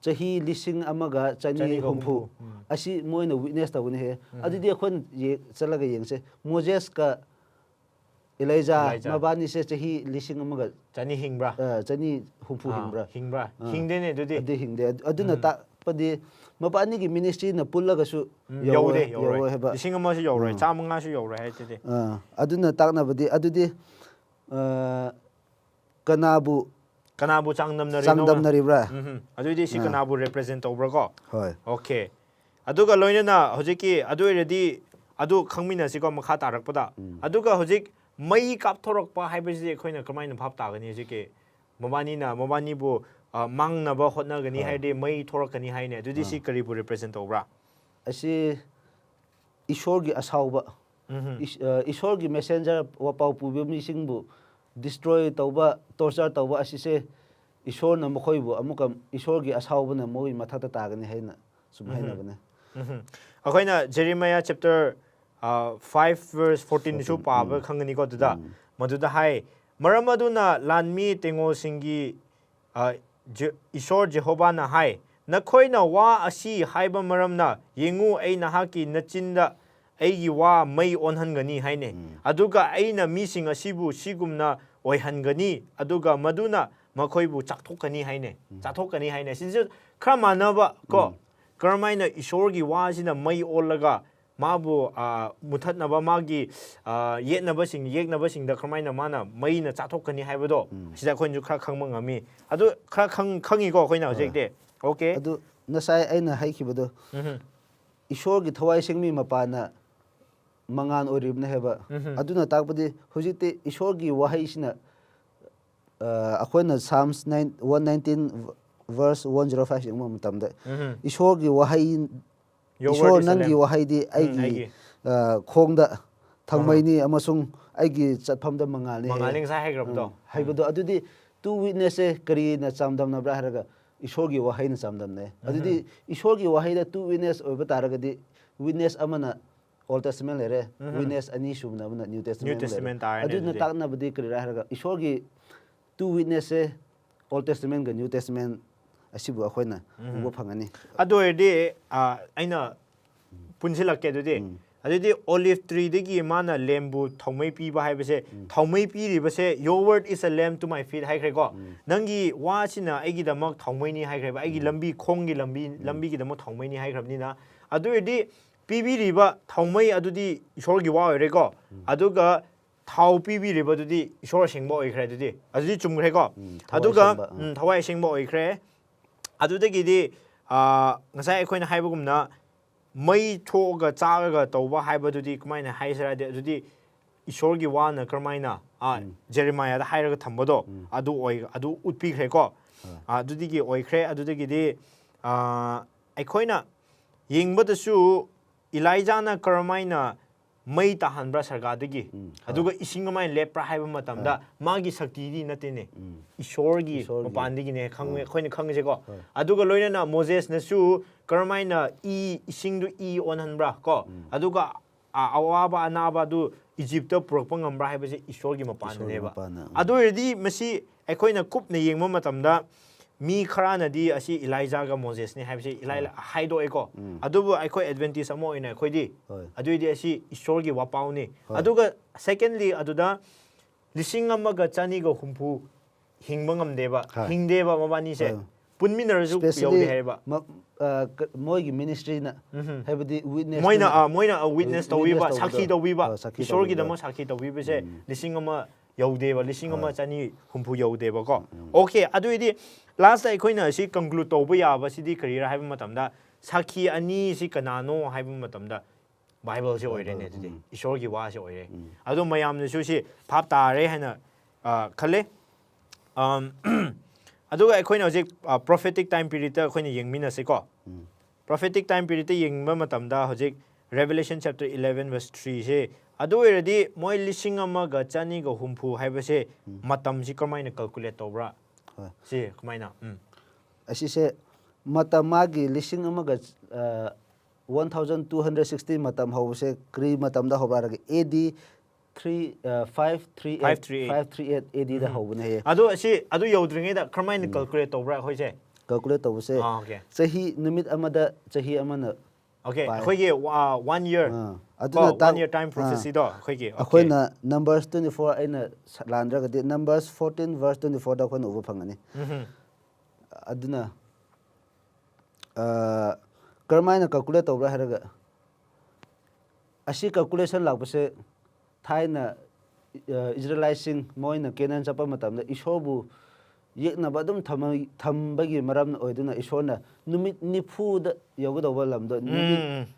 ꯆꯍꯤ 1,160 ꯑꯁꯤ ꯃꯣꯏꯅ ꯋꯤꯠꯅꯦꯁ ꯇꯧꯒꯅꯤ ꯍꯥꯏꯌꯦ ꯑꯗꯨꯗꯤ ꯑꯩꯈꯣꯏꯅ ꯆꯠꯂꯒ ꯌꯦꯡꯁꯦ ꯃꯣꯖꯦꯁꯀ ꯑꯦꯂꯩꯖꯥ ꯃꯕꯥꯅꯤꯁꯦ ꯆꯍꯤ 1,160 ꯍꯤꯡꯕ꯭ꯔꯥ 160 ꯍꯤꯡꯕ꯭ꯔꯥ ꯍꯤꯡꯗꯦꯅꯦ ꯑꯗꯨꯗꯤ ꯍꯤꯡꯗꯦ ꯑꯗꯨꯅ ꯇꯥꯛꯄꯗꯤ ꯃꯕꯥꯅꯤꯒꯤ ꯃꯤꯅꯤꯁꯇ꯭ꯔꯤꯅ ꯄꯨꯜꯂꯒꯁꯨ ꯌꯧꯔꯣꯏ ꯍꯥꯏꯕ 1,000ꯁꯨ ꯌꯧꯔꯣꯏ 500ꯁꯨ ꯌꯧꯔꯣꯏ ꯍꯥꯏꯗꯨꯗꯤ ꯑꯗꯨꯅ ꯇꯥꯛꯅꯕꯗꯤ ꯑꯗꯨꯗꯤ ꯀꯅꯥꯕꯨ ꯀꯅꯥꯕꯨ ꯆꯥꯡꯗꯝꯅꯔꯤꯅꯣ ꯆꯥꯡꯗꯝꯅꯔꯤꯕ꯭ꯔꯥ ꯑꯗꯨꯏꯗꯤ ꯁꯤ ꯀꯅꯥꯕꯨ ꯔꯤꯄ꯭ꯔꯖꯦꯟ ꯇꯧꯕ꯭ꯔꯥꯀꯣ ꯍꯣꯏ ꯑꯣꯀꯦ ꯑꯗꯨꯒ ꯂꯣꯏꯅꯅ ꯍꯧꯖꯤꯛꯀꯤ ꯑꯗꯨ ꯑꯣꯏꯔꯗꯤ ꯑꯗꯨ ꯈꯪꯃꯤꯟꯅꯁꯤꯀꯣ ꯃꯈꯥ ꯇꯥꯔꯛꯄꯗ ꯑꯗꯨꯒ ꯍꯧꯖꯤꯛ ꯃꯩ ꯀꯥꯞꯊꯣꯔꯛꯄ ꯍꯥꯏꯕꯁꯤ ꯑꯩꯈꯣꯏꯅ ꯀꯃꯥꯏꯅ ꯚꯥꯞ ꯇꯥꯒꯅꯤ ꯍꯧꯖꯤꯛꯀꯤ ꯃꯕꯥꯅꯤꯕꯨ ꯃꯥꯡꯅꯕ ꯍꯣꯠꯅꯒꯅꯤ ꯍꯥꯏꯔꯗꯤ ꯃꯩ ꯊꯣꯔꯛꯀꯅꯤ ꯍꯥꯏꯅꯦ ꯑꯗꯨꯗꯤ ꯁꯤ ꯀꯔꯤꯕꯨ ꯔꯤꯄ꯭ꯔꯖꯦꯟ ꯇꯧꯕ꯭ꯔꯥ ꯑꯁꯤ ꯏꯁꯣꯔꯒꯤ ꯑꯁꯥꯎꯕ ꯏꯁꯣꯔꯒꯤ ꯃꯦꯁꯦꯟꯖꯔ ꯄꯥꯎ ꯄꯨꯕ ꯃꯤꯁꯤꯡꯕꯨ ꯗꯤꯁꯇ꯭ꯔꯣꯏ ꯇꯧꯕ ꯇꯣꯔꯆꯔ ꯇꯧꯕ ꯑꯁꯤꯁꯦ ꯏꯁꯣꯔꯅ ꯃꯈꯣꯏꯕꯨ ꯑꯃꯨꯛꯀ ꯏꯁꯣꯔꯒꯤ ꯑꯁꯥꯎꯕꯅ ꯃꯣꯏ ꯃꯊꯛꯇ ꯇꯥꯒꯅꯤ ꯍꯥꯏꯅ ꯁꯨꯝ ꯍꯥꯏꯅꯕꯅꯦ ꯑꯩꯈꯣꯏꯅ ꯖꯦꯔꯦꯃꯥꯌꯥ ꯆꯦꯞꯇꯔ 5 verse 14ꯁꯨ ꯄꯥꯕ ꯈꯪꯒꯅꯤꯀꯣ ꯑꯗꯨꯗ ꯃꯗꯨꯗ ꯍꯥꯏ ꯃꯔꯝ ꯑꯗꯨꯅ ꯂꯥꯟꯃꯤ ꯇꯦꯡꯉꯣꯜꯁꯤꯡꯒꯤ ꯏꯁꯣꯔ ꯖꯦꯍꯣꯕꯥꯅ ꯍꯥꯏ ꯅꯈꯣꯏꯅ ꯋꯥ ꯑꯁꯤ ꯍꯥꯏꯕ ꯃꯔꯝꯅ ꯌꯦꯡꯉꯨ ꯑꯩ ꯅꯍꯥꯛꯀꯤ ꯅꯆꯤꯟꯗ ꯑꯩꯒꯤ ꯋꯥ ꯃꯩ ꯑꯣꯟꯍꯟꯒꯅꯤ ꯍꯥꯏꯅꯦ ꯑꯗꯨꯒ ꯑꯩꯅ ꯃꯤꯁꯤꯡ ꯑꯁꯤꯕꯨ ꯁꯤꯒꯨꯝꯅ ꯑꯣꯏꯍꯟꯒꯅꯤ ꯑꯗꯨꯒ ꯃꯗꯨꯅ ꯃꯈꯣꯏꯕꯨ ꯆꯥꯊꯣꯛꯀꯅꯤ ꯍꯥꯏꯅꯦ ꯁꯤꯁꯨ ꯈꯔ ꯃꯥꯟꯅꯕ ꯀꯣ ꯀꯔꯝꯍꯥꯏꯅ ꯏꯁꯣꯔꯒꯤ ꯋꯥꯁꯤꯅ ꯃꯩ ꯑꯣꯜꯂꯒ ꯃꯥꯕꯨ ꯃꯨꯊꯠꯅꯕ ꯃꯥꯒꯤ ꯌꯦꯛꯅꯕꯁꯤꯡꯗ ꯀꯔꯝꯍꯥꯏꯅ ꯃꯥꯅ ꯃꯩꯅ ꯆꯥꯊꯣꯛꯀꯅꯤ ꯍꯥꯏꯕꯗꯣ ꯁꯤꯗ ꯑꯩꯈꯣꯏꯅꯁꯨ ꯈꯔ ꯈꯪꯕ ꯉꯝꯃꯤ ꯑꯗꯨ ꯈꯔ ꯈꯪꯉꯤꯀꯣ ꯑꯩꯈꯣꯏꯅ ꯍꯧꯖꯤꯛꯇꯤ ꯑꯣꯀꯦ ꯑꯗꯨ ꯉꯁꯥꯏ ꯑꯩꯅ ꯍꯥꯏꯈꯤꯕꯗꯣ ꯏꯁꯣꯔꯒꯤ ꯊꯋꯥꯏ ꯁꯦꯡꯃꯤ ꯃꯄꯥꯅ ꯃꯉꯥꯟ ꯑꯣꯏꯔꯤꯕꯅꯦ ꯍꯥꯏꯕ ꯑꯗꯨꯅ ꯇꯥꯛꯄꯗꯤ ꯍꯧꯖꯤꯛꯇꯤ ꯏꯁꯣꯔꯒꯤ ꯋꯥꯍꯩꯁꯤꯅ ꯑꯩꯈꯣꯏꯅ ꯁꯥꯝꯁ 119 verse 105 ꯌꯦꯡꯕ ꯃꯇꯝꯗ ꯏꯁꯣꯔꯒꯤ ꯋꯥꯍꯩ ꯏꯁꯣꯔ ꯅꯪꯒꯤ ꯋꯥꯍꯩꯗꯤ ꯑꯩꯒꯤ ꯈꯣꯡꯗ ꯊꯪꯃꯩꯅꯤ ꯑꯃꯁꯨꯡ ꯑꯩꯒꯤ ꯆꯠꯐꯝꯗ ꯃꯉꯥꯜꯅꯤ ꯉꯁꯥꯏ ꯍꯥꯏꯈ꯭ꯔꯕꯗꯣ ꯍꯥꯏꯕꯗꯣ ꯑꯗꯨꯗꯤ ꯇꯨ ꯋꯤꯠꯅꯦꯁꯁꯦ ꯀꯔꯤꯅ ꯆꯥꯡꯗꯝꯅꯕ꯭ꯔꯥ ꯍꯥꯏꯔꯒ ꯏꯁꯣꯔꯒꯤ ꯋꯥꯍꯩꯅ ꯆꯥꯡꯗꯝꯅꯩ ꯑꯗꯨꯗꯤ ꯏꯁꯣꯔꯒꯤ ꯋꯥꯍꯩꯗ ꯇꯨ ꯋꯤꯠꯅꯦꯁ ꯑꯣꯏꯕ ꯇꯥꯔꯒꯗꯤ ꯋꯤꯠꯅꯦꯁ ꯑꯃꯅ ꯑꯣꯜ ꯇꯦꯁꯇꯃꯦꯟ ꯂꯩꯔꯦ ꯋꯤꯠꯅꯦꯁ ꯑꯅꯤ ꯁꯨꯕꯅ ꯑꯃꯅ ꯅ꯭ꯌꯨ ꯇꯦꯁꯇꯃꯦꯟ ꯂꯩꯔꯦ ꯑꯗꯨꯅ ꯇꯥꯛꯅꯕꯗꯤ ꯀꯔꯤꯔꯥ ꯍꯥꯏꯔꯒ ꯏꯁꯣꯔꯒꯤ ꯇꯨ ꯋꯤꯠꯅꯦꯁꯁꯦ ꯑꯣꯜ ꯇꯦꯁꯇꯃꯦꯟꯒ ꯅ꯭ꯌꯨ ꯇꯦꯁꯇꯃꯦꯟ ꯑꯁꯤꯕꯨ ꯑꯩꯈꯣꯏꯅ ꯎꯕ ꯐꯪꯒꯅꯤ ꯑꯗꯨ ꯑꯣꯏꯔꯗꯤ ꯑꯩꯅ ꯄꯨꯟꯁꯤꯜꯂꯛꯀꯦ ꯑꯗꯨꯗꯤ ꯑꯣꯂꯤꯐ ꯇ꯭ꯔꯤꯗꯒꯤ ꯃꯥꯅ ꯂꯦꯝꯕꯨ ꯊꯧꯃꯩ ꯄꯤꯕ ꯍꯥꯏꯕꯁꯦ ꯊꯧꯃꯩ ꯄꯤꯔꯤꯕꯁꯦ ꯌꯣꯔ ꯋꯔꯗ ꯏꯁ ꯑ ꯂꯦꯝ ꯇꯨ ꯃꯥꯏ ꯐꯤꯠ ꯍꯥꯏꯈ꯭ꯔꯦꯀꯣ ꯅꯪꯒꯤ ꯋꯥꯁꯤꯅ ꯑꯩꯒꯤꯗꯃꯛ ꯊꯧꯃꯩꯅꯤ ꯍꯥꯏꯈ꯭ꯔꯦꯕ ꯑꯩꯒꯤ ꯈꯣꯡꯒꯤ ꯂꯝꯕꯤꯒꯤꯗꯃꯛ ꯊꯧꯃꯩꯅꯤ ꯍꯥꯏꯈ꯭ꯔꯕꯅꯤ나 ꯑꯗꯨ ꯑꯣꯏꯔꯗꯤ ꯄꯤꯕꯤꯔꯤꯕ ꯊꯧꯃꯩ ꯑꯗꯨꯗꯤ ꯏꯁꯣꯔꯒꯤ ꯋꯥ ꯑꯣꯏꯔꯦꯀꯣ ꯑꯗꯨꯒ ꯊꯥꯎ ꯄꯤꯕꯤꯔꯤꯕꯗꯨꯗꯤ ꯏꯁꯣꯔ ꯑꯁꯦꯡꯕ ꯑꯣꯏꯈ꯭ꯔꯦ ꯑꯗꯨꯗꯤ ꯆꯨꯝꯈ꯭ꯔꯦꯀꯣ ꯑꯗꯨꯒ ꯊꯋꯥꯏ ꯑꯁꯦꯡꯕ ꯑꯣꯏꯈ꯭ꯔꯦ ꯑꯗꯨꯗꯒꯤꯗꯤ ꯉꯁꯥꯏ ꯑꯩꯈꯣꯏꯅ ꯍꯥꯏꯕꯒꯨꯝꯅ ꯃꯩ ꯊꯣꯛꯑꯒ ꯆꯥꯛꯑꯒ ꯇꯧꯕ ꯍꯥꯏꯕꯗꯨꯗꯤ ꯀꯃꯥꯏꯅ ꯍꯥꯏꯁꯤꯔꯗꯤ ꯑꯗꯨꯗꯤ ꯏꯁꯣꯔꯒꯤ ꯋꯥꯅ ꯀꯔꯝꯍꯥꯏꯅ ꯖꯦꯔꯦꯃꯥꯌꯥꯗ ꯍꯥꯏꯔꯒ ꯊꯝꯕꯗꯣ ꯑꯗꯨ ꯎꯠꯄꯤꯈ꯭ꯔꯦꯀꯣ ꯑꯗꯨꯗꯒꯤ ꯑꯣꯏꯈ꯭ꯔꯦ ꯑꯗꯨꯗꯒꯤꯗꯤ ꯑꯩꯈꯣꯏꯅ ꯌꯦꯡꯕꯗꯁꯨ 이라이자나 그러마이나 ꯃꯩ ꯇꯥꯍꯟꯕ꯭ꯔꯥ ꯁꯔꯒꯥꯗꯒꯤ ꯑꯗꯨꯒ ꯏꯁꯤꯡ ꯑꯃꯥꯏꯅ ꯂꯦꯞꯄ꯭ꯔꯥ ꯍꯥꯏꯕ ꯃꯇꯝꯗ ꯃꯥꯒꯤ ꯁꯛꯇꯤꯗꯤ ꯅꯠꯇꯦꯅꯦ ꯏꯁꯣꯔꯒꯤ ꯃꯄꯥꯟꯗꯒꯤꯅꯦ ꯑꯩꯈꯣꯏꯅ ꯈꯪꯉꯤꯁꯦꯀꯣ ꯑꯗꯨꯒ ꯂꯣꯏꯅꯅ ꯃꯣꯖꯦꯁꯅꯁꯨ ꯀꯔꯝꯍꯥꯏꯅ ꯏꯁꯤꯡꯗꯨ ꯑꯣꯟꯍꯟꯕ꯭ꯔꯥ ꯀꯣ ꯑꯗꯨꯒ ꯑꯋꯥꯕ ꯑꯅꯥꯕ ꯑꯗꯨ 이집트ꯗ ꯄꯨꯔꯛꯄ ꯉꯝꯕ꯭ꯔꯥ ꯍꯥꯏꯕꯁꯦ ꯏꯁꯣꯔꯒꯤ ꯃꯄꯥꯟꯗꯅꯦꯕ ꯑꯗꯨ ꯑꯣꯏꯔꯗꯤ ꯃꯁꯤ ꯑꯩꯈꯣꯏꯅ ꯀꯨꯞꯅ ꯌꯦꯡꯕ ꯃꯇꯝꯗ ꯃꯤ ꯈꯔꯅꯗꯤ ꯑꯁꯤ 이라이자가 모제스ꯅꯤ ꯍꯥꯏꯕꯁꯤ ꯍꯥꯏꯗꯣꯛꯑꯦꯀꯣ ꯑꯗꯨꯕꯨ ꯑꯩꯈꯣꯏ ꯑꯦꯗꯚꯦꯟꯇꯤꯁ ꯑꯃ ꯑꯣꯏꯅ ꯑꯩꯈꯣꯏꯗꯤ ꯑꯗꯨꯏꯗꯤ ꯑꯁꯤ ꯏꯁꯣꯔꯒꯤ ꯋꯥꯄꯥꯎꯅꯤ ꯑꯗꯨꯒ ꯁꯦꯀꯦꯟꯗꯂꯤ ꯑꯗꯨꯗ 1,150 ꯍꯤꯡꯕ ꯉꯝꯗꯦꯕ ꯍꯤꯡꯗꯦꯕ ꯃꯕꯥꯅꯤꯁꯦ ꯄꯨꯟꯃꯤꯟꯅꯔꯁꯨ ꯌꯧꯗꯦ ꯍꯥꯏꯕ ꯃꯣꯏꯒꯤ ꯃꯤꯅꯤꯁꯇ꯭ꯔꯤꯅ ꯍꯥꯏꯕꯗꯤ ꯃꯣꯏꯅ ꯋꯤꯠꯅꯦꯁ ꯇꯧꯕꯤꯕ ꯁꯥꯈꯤ ꯇꯧꯕꯤꯕ ꯏꯁꯣꯔꯒꯤꯗꯃꯛ ꯁꯥꯈꯤ ꯇꯧꯕꯤꯕꯁꯦ 1,000 ꯌꯧꯗꯦꯕ 1,150 ꯌꯧꯗꯦꯕꯀꯣ ꯑꯣꯀꯦ ꯑꯗꯨꯏꯗꯤ ꯂꯥꯁꯇ ꯑꯩꯈꯣꯏꯅ ꯑꯁꯤ ꯀꯟꯀ꯭ꯂꯨꯗ ꯇꯧꯕ ꯌꯥꯕꯁꯤꯗꯤ ꯀꯔꯤꯔꯥ ꯍꯥꯏꯕ ꯃꯇꯝꯗ ꯁꯥꯈꯤ ꯑꯅꯤꯁꯤ ꯀꯅꯥꯅꯣ ꯍꯥꯏꯕ ꯃꯇꯝꯗ 바이블ꯁꯤ ꯑꯣꯏꯔꯦꯅꯦ ꯑꯗꯨꯗꯤ ꯏꯁꯣꯔꯒꯤ ꯋꯥꯁꯤ ꯑꯣꯏꯔꯦ ꯑꯗꯨ ꯃꯌꯥꯝꯅꯁꯨ ꯁꯤ ꯚꯥꯞ ꯇꯥꯔꯦ ꯍꯥꯏꯅ ꯈꯜꯂꯦ ꯑꯗꯨꯒ ꯑꯩꯈꯣꯏꯅ ꯍꯧꯖꯤꯛ ꯄ꯭ꯔꯣꯐꯦꯇꯤꯛ ꯇꯥꯏꯝ ꯄꯤꯔꯤꯌꯗꯇ ꯑꯩꯈꯣꯏꯅ ꯌꯦꯡꯃꯤꯟꯅꯁꯤꯀꯣ ꯄ꯭ꯔꯣꯐꯦꯇꯤꯛ ꯇꯥꯏꯝ ꯄꯤꯔꯤꯌꯗꯇ ꯌꯦꯡꯕ ꯃꯇꯝꯗ ꯍꯧꯖꯤꯛ ꯔꯦꯚꯦꯂꯦꯁꯟ ꯆꯦꯞꯇꯔ 11 verse 3ꯁꯦ ꯑꯗꯨ ꯑꯣꯏꯔꯗꯤ ꯃꯣꯏ 1,150 ꯍꯥꯏꯕꯁꯦ ꯃꯇꯝꯁꯤ ꯀꯔꯝꯍꯥꯏꯅ ꯀꯜꯀꯨꯂꯦꯠ ꯇꯧꯕ꯭ꯔꯥ ꯁꯤ ꯀꯃꯥꯏꯅ ꯑꯁꯤꯁꯦ ꯃꯇꯝ ꯃꯥꯒꯤ 1,260 ꯃꯇꯝ ꯍꯧꯕꯁꯦ ꯀꯔꯤ ꯃꯇꯝꯗ ꯍꯧꯕ꯭ꯔꯥ ꯍꯥꯏꯔꯒ AD 538 ADꯗ ꯍꯧꯕꯅꯦ ꯍꯥꯏꯌꯦ ꯑꯗꯨ ꯌꯧꯗ꯭ꯔꯤꯉꯩꯗ ꯀꯔꯝꯍꯥꯏꯅ ꯀꯜꯀꯨꯂꯦꯠ ꯇꯧꯕ꯭ꯔꯥ ꯑꯩꯈꯣꯏꯁꯦ ꯀꯜꯀꯨꯂꯦꯠ ꯇꯧꯕꯁꯦ ꯆꯍꯤ ꯅꯨꯃꯤꯠ ꯑꯃꯗ ꯆꯍꯤ ꯑꯃꯅ ꯑꯩꯈꯣꯏꯒꯤ 1 year ꯑꯗꯨꯅ 1 year time prophecyꯗꯣ ꯑꯩꯈꯣꯏꯅ ꯅꯝꯕꯔꯁ 24 ꯑꯩꯅ ꯂꯥꯟꯗ꯭ꯔꯒꯗꯤ ꯅꯝꯕꯔꯁ 14 verse 24ꯗ ꯑꯩꯈꯣꯏꯅ ꯎꯕ ꯐꯪꯒꯅꯤ ꯑꯗꯨꯅ ꯀꯔꯝꯍꯥꯏꯅ ꯀꯜꯀꯨꯂꯦꯠ ꯇꯧꯕ꯭ꯔꯥ ꯍꯥꯏꯔꯒ ꯑꯁꯤ ꯀꯜꯀꯨꯂꯦꯁꯟ ꯂꯥꯛꯄꯁꯦ ꯊꯥꯏꯅ Israelites moina Canaan chapa matamda Ishobu yeknaba adum thambagi maram oiduna Ishona numit nifuda yogodoba lamdo numit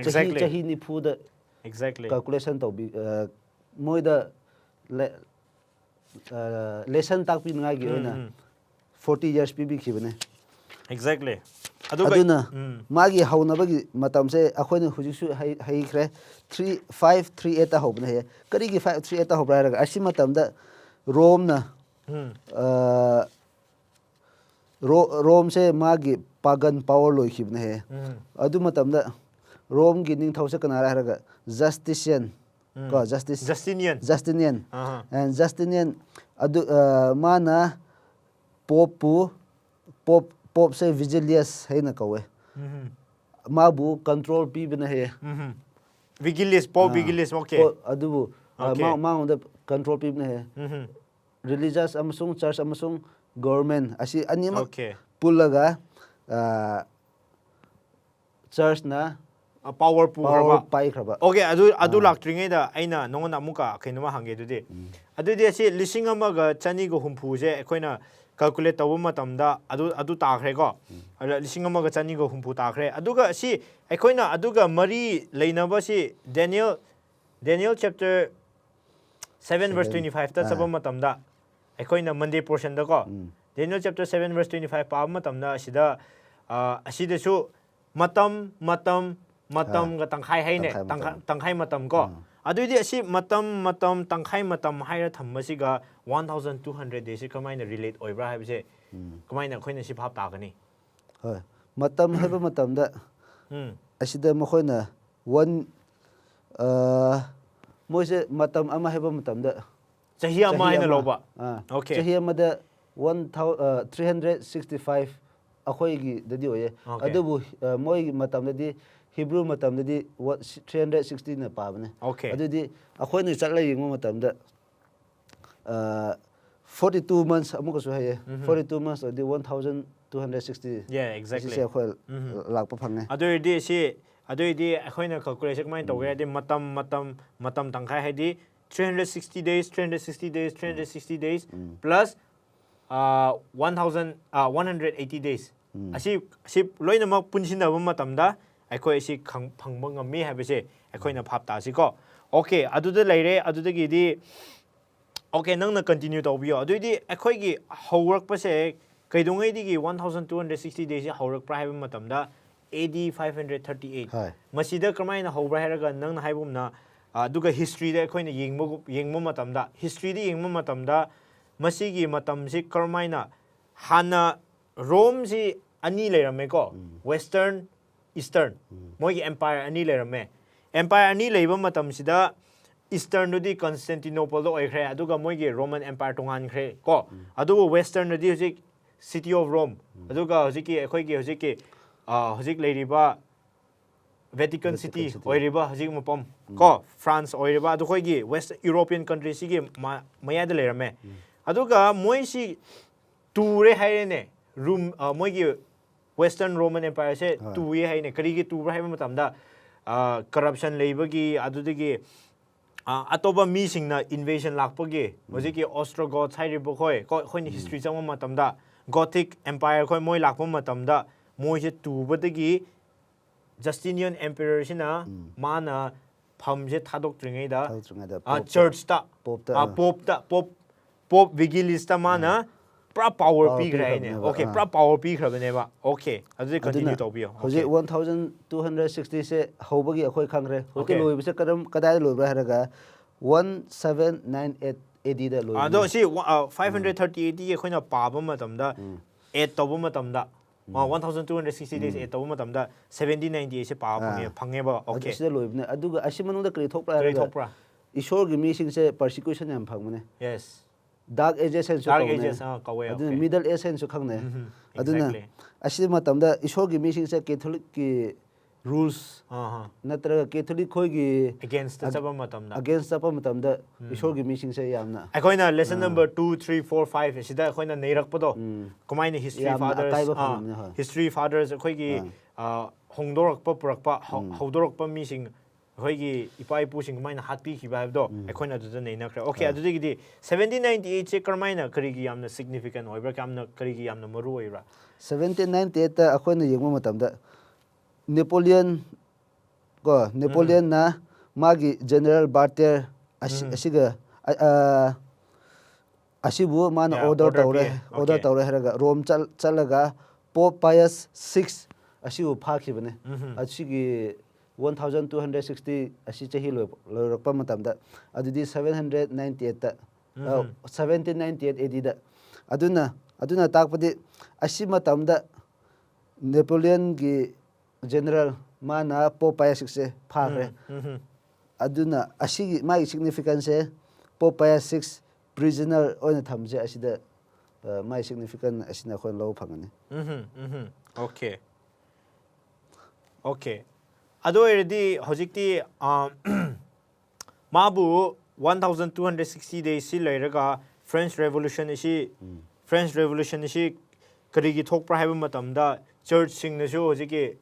chahi nifuda Exactly. calculation to be moida lesson takpi ngagi oina 40 years pibi khibane Exactly. aduna magi haunabagi matamse akhoi hujisu hai 538 ta hobna he kari gi 538 ta hobra raga asi matamda rom na rom se magi pagan power loi khibna he adu matamda rom gi ning thause kana raga justinian ko Justinian and Justinian adu mana pop say Vigilius hai na kawe mabu control pi bina he Vigilius okay adu ma on the control pi bina he religious amasung church amasung government asi anima okay pulaga church na power pai khaba okay adu laktringai da aina nongona amuka kainoma hange adudi asi lising amaga chani go humpu je ekoina calculate tawu matamda adu takhre ko lising amaga chani go humpu takhre aduga si ekoina aduga mari leinaba si Daniel chapter 7 verse 25 ta sabam matamda ekoina Monday portion da ko Daniel chapter 7 verse 25 pa matamda asida asida su matam ga tangkhai haine tangkhai matam ko adudi asi matam tangkhai matam haira thammasi ga 1200 days kamaina relate oibra haibse kamaina khoina si phap ta gani hoi matam heba matam da asida mokhoina one moise matam ama heba matam da chahi ama haina loba okay chahi ama da 1365 akhoi gi dadi oye adubu moi matam dadi Hebrew matam dadi 360 na pabne okay adudi akhoi ni chatla yingma matam da 42 months amuka su haye 42 months adi 1260 yeah exactly si akhoi lakpa phange adudi si adudi akhoina calculation mai to gadi matam tangkhai haidi 360 days plus 180 days asi loina mak punsinda matamda akhoi si phangba ngami habese akhoina phap ta si ko okay aduda leire adudagi di okay nangna continue tawbiyo adudi akhoi gi hawrak pase kaidongai digi 1260 days hawrak pra haiba matamda AD 538 masida kramaina hawbra haraga nangna haibumna aduga history da akhoina yengmo matamda history di yengmo matamda masigi matam si kramaina hana Rome si ani leirame ko western eastern moigi empire ani leirame empire ani leiba matam sida eastern dudi Constantinople do oikhre aduga moigi Roman empire tongan khre ko aduga western dudi hojik city of Rome aduga hojiki ekhoigi hojiki hojik leiriba Vatican City oiriba hojik mapam ko France oiriba adu khoigi west European countries sigi mayada leirame aduga moisi ture hairene room moigi Western Roman Empire se tu ye haine karigi tu hai matamda corruption leibagi adudagi atoba mi singna invasion lakpagi hojiki Ostrogoths hairibo khoi khoini history chama matamda Gothic Empire khoi moi lakpa matamda moi se tubadagi Justinian Emperor sina mana phamje thadok tringai da church ta Pope Vigilius ta mana pra power pi graine okay pra power pi khrabane ba okay adu continue to biyo hoje 1260 se hobagi akhoi khangre hote loi bise kadam kadai loi bra haraga 1798 AD da loi ado si 538 ye khoina paba matamda 8 toba matamda 1260 days 8 toba matamda 1798 se paba phange ba okay adu se loi bne aduga asimanung da kri thokra ishor gi mi sing se persecution yam phangmane yes Dark Ages and Middle Ages and Sukang. Aduna Ashima Matamda, Ishogi mission Catholic rules, Natra Catholic Kogi against the Sabamatamda. Against Sapamatamda, Ishogi mission say Yamna. I coin a lesson number 2, 3, 4, 5. Is that coin a Nerakpodo? Combine history fathers, history fathers, Kogi, Hongdorok Poprakpa, Hodorokpa missing. ꯑꯩꯈꯣꯏꯒꯤ ꯏꯄꯥ ꯏꯄꯨꯁꯤꯡ ꯀꯃꯥꯏꯅ ꯍꯥꯠꯄꯤꯈꯤꯕ ꯍꯥꯏꯕꯗꯣ ꯑꯩꯈꯣꯏꯅ ꯑꯗꯨꯗ ꯅꯩꯅꯈ꯭ꯔꯦ okay ꯑꯗꯨꯗꯒꯤꯗꯤ 1798ꯁꯦ ꯀꯔꯝꯍꯥꯏꯅ ꯀꯔꯤꯒꯤ ꯌꯥꯝꯅ ꯁꯤꯒꯅꯤꯐꯤꯀꯦꯟ ꯑꯣꯏꯕ꯭ꯔꯥ ꯀꯔꯤꯒꯤ ꯌꯥꯝꯅ ꯃꯔꯨ ꯑꯣꯏꯕ꯭ꯔꯥ 1798ꯇ ꯑꯩꯈꯣꯏꯅ ꯌꯦꯡꯕ ꯃꯇꯝꯗ ꯅꯦꯄꯣꯂꯤꯌꯟꯅ ꯃꯥꯒꯤ ꯖꯦꯅꯔꯦꯜ ꯕꯥꯔꯇꯤꯌꯔ ꯑꯁꯤꯕꯨ ꯃꯥꯅ ꯑꯣꯔꯗꯔ ꯇꯧꯔꯦ ꯍꯥꯏꯔꯒ ꯔꯣꯝ ꯆꯠꯂꯒ ꯄꯣꯞ ꯄꯥꯏꯌꯁ 6 ꯑꯁꯤꯕꯨ ꯐꯥꯈꯤꯕꯅꯦ ꯑꯁꯤꯒꯤ 1260 ꯑꯁꯤ ꯆꯍꯤ ꯂꯣꯏꯔꯛꯄ ꯃꯇꯝꯗ ꯑꯗꯨꯗꯤ 1798ꯇ 1798 ADꯗ ꯑꯗꯨꯅ ꯇꯥꯛꯄꯗꯤ ꯑꯁꯤ ꯃꯇꯝꯗ ꯅꯦꯄꯣꯂꯤꯌꯟꯒꯤ ꯖꯦꯅꯔꯦꯜ ꯃꯥꯅ ꯄꯣꯞ ꯄꯥꯏꯌꯁ 6ꯁꯦ ꯐꯥꯈ꯭ꯔꯦ ꯑꯗꯨꯅ ꯑꯁꯤꯒꯤ ꯃꯥꯒꯤ ꯁꯤꯒꯅꯤꯐꯤꯀꯦꯟꯁꯦ ꯄꯣꯞ ꯄꯥꯏꯌꯁ 6 ꯄ꯭ꯔꯤꯖꯅꯔ ꯑꯣꯏꯅ ꯊꯝꯁꯦ ꯑꯁꯤꯗ ꯃꯥꯒꯤ ꯁꯤꯒꯅꯤꯐꯤꯀꯦꯟ ꯑꯁꯤꯅ ꯑꯩꯈꯣꯏꯅ ꯂꯧꯕ ꯐꯪꯒꯅꯤ ꯑꯣꯀꯦ ꯑꯣꯀꯦ ꯑꯗꯨ ꯑꯣꯏꯔꯗꯤ ꯍꯧꯖꯤꯛꯇꯤ ꯃꯥꯕꯨ 1260ꯗꯩ ꯁꯤ ꯂꯩꯔꯒ ꯐ꯭ꯔꯦꯟꯆ ꯔꯦꯚꯣꯂꯨꯁꯟ ꯑꯁꯤ ꯀꯔꯤꯒꯤ ꯊꯣꯛꯄ꯭ꯔꯥ ꯍꯥꯏꯕ ꯃꯇꯝꯗ ꯆꯔꯆꯁꯤꯡꯅꯁꯨ ꯍꯧꯖꯤꯛꯀꯤ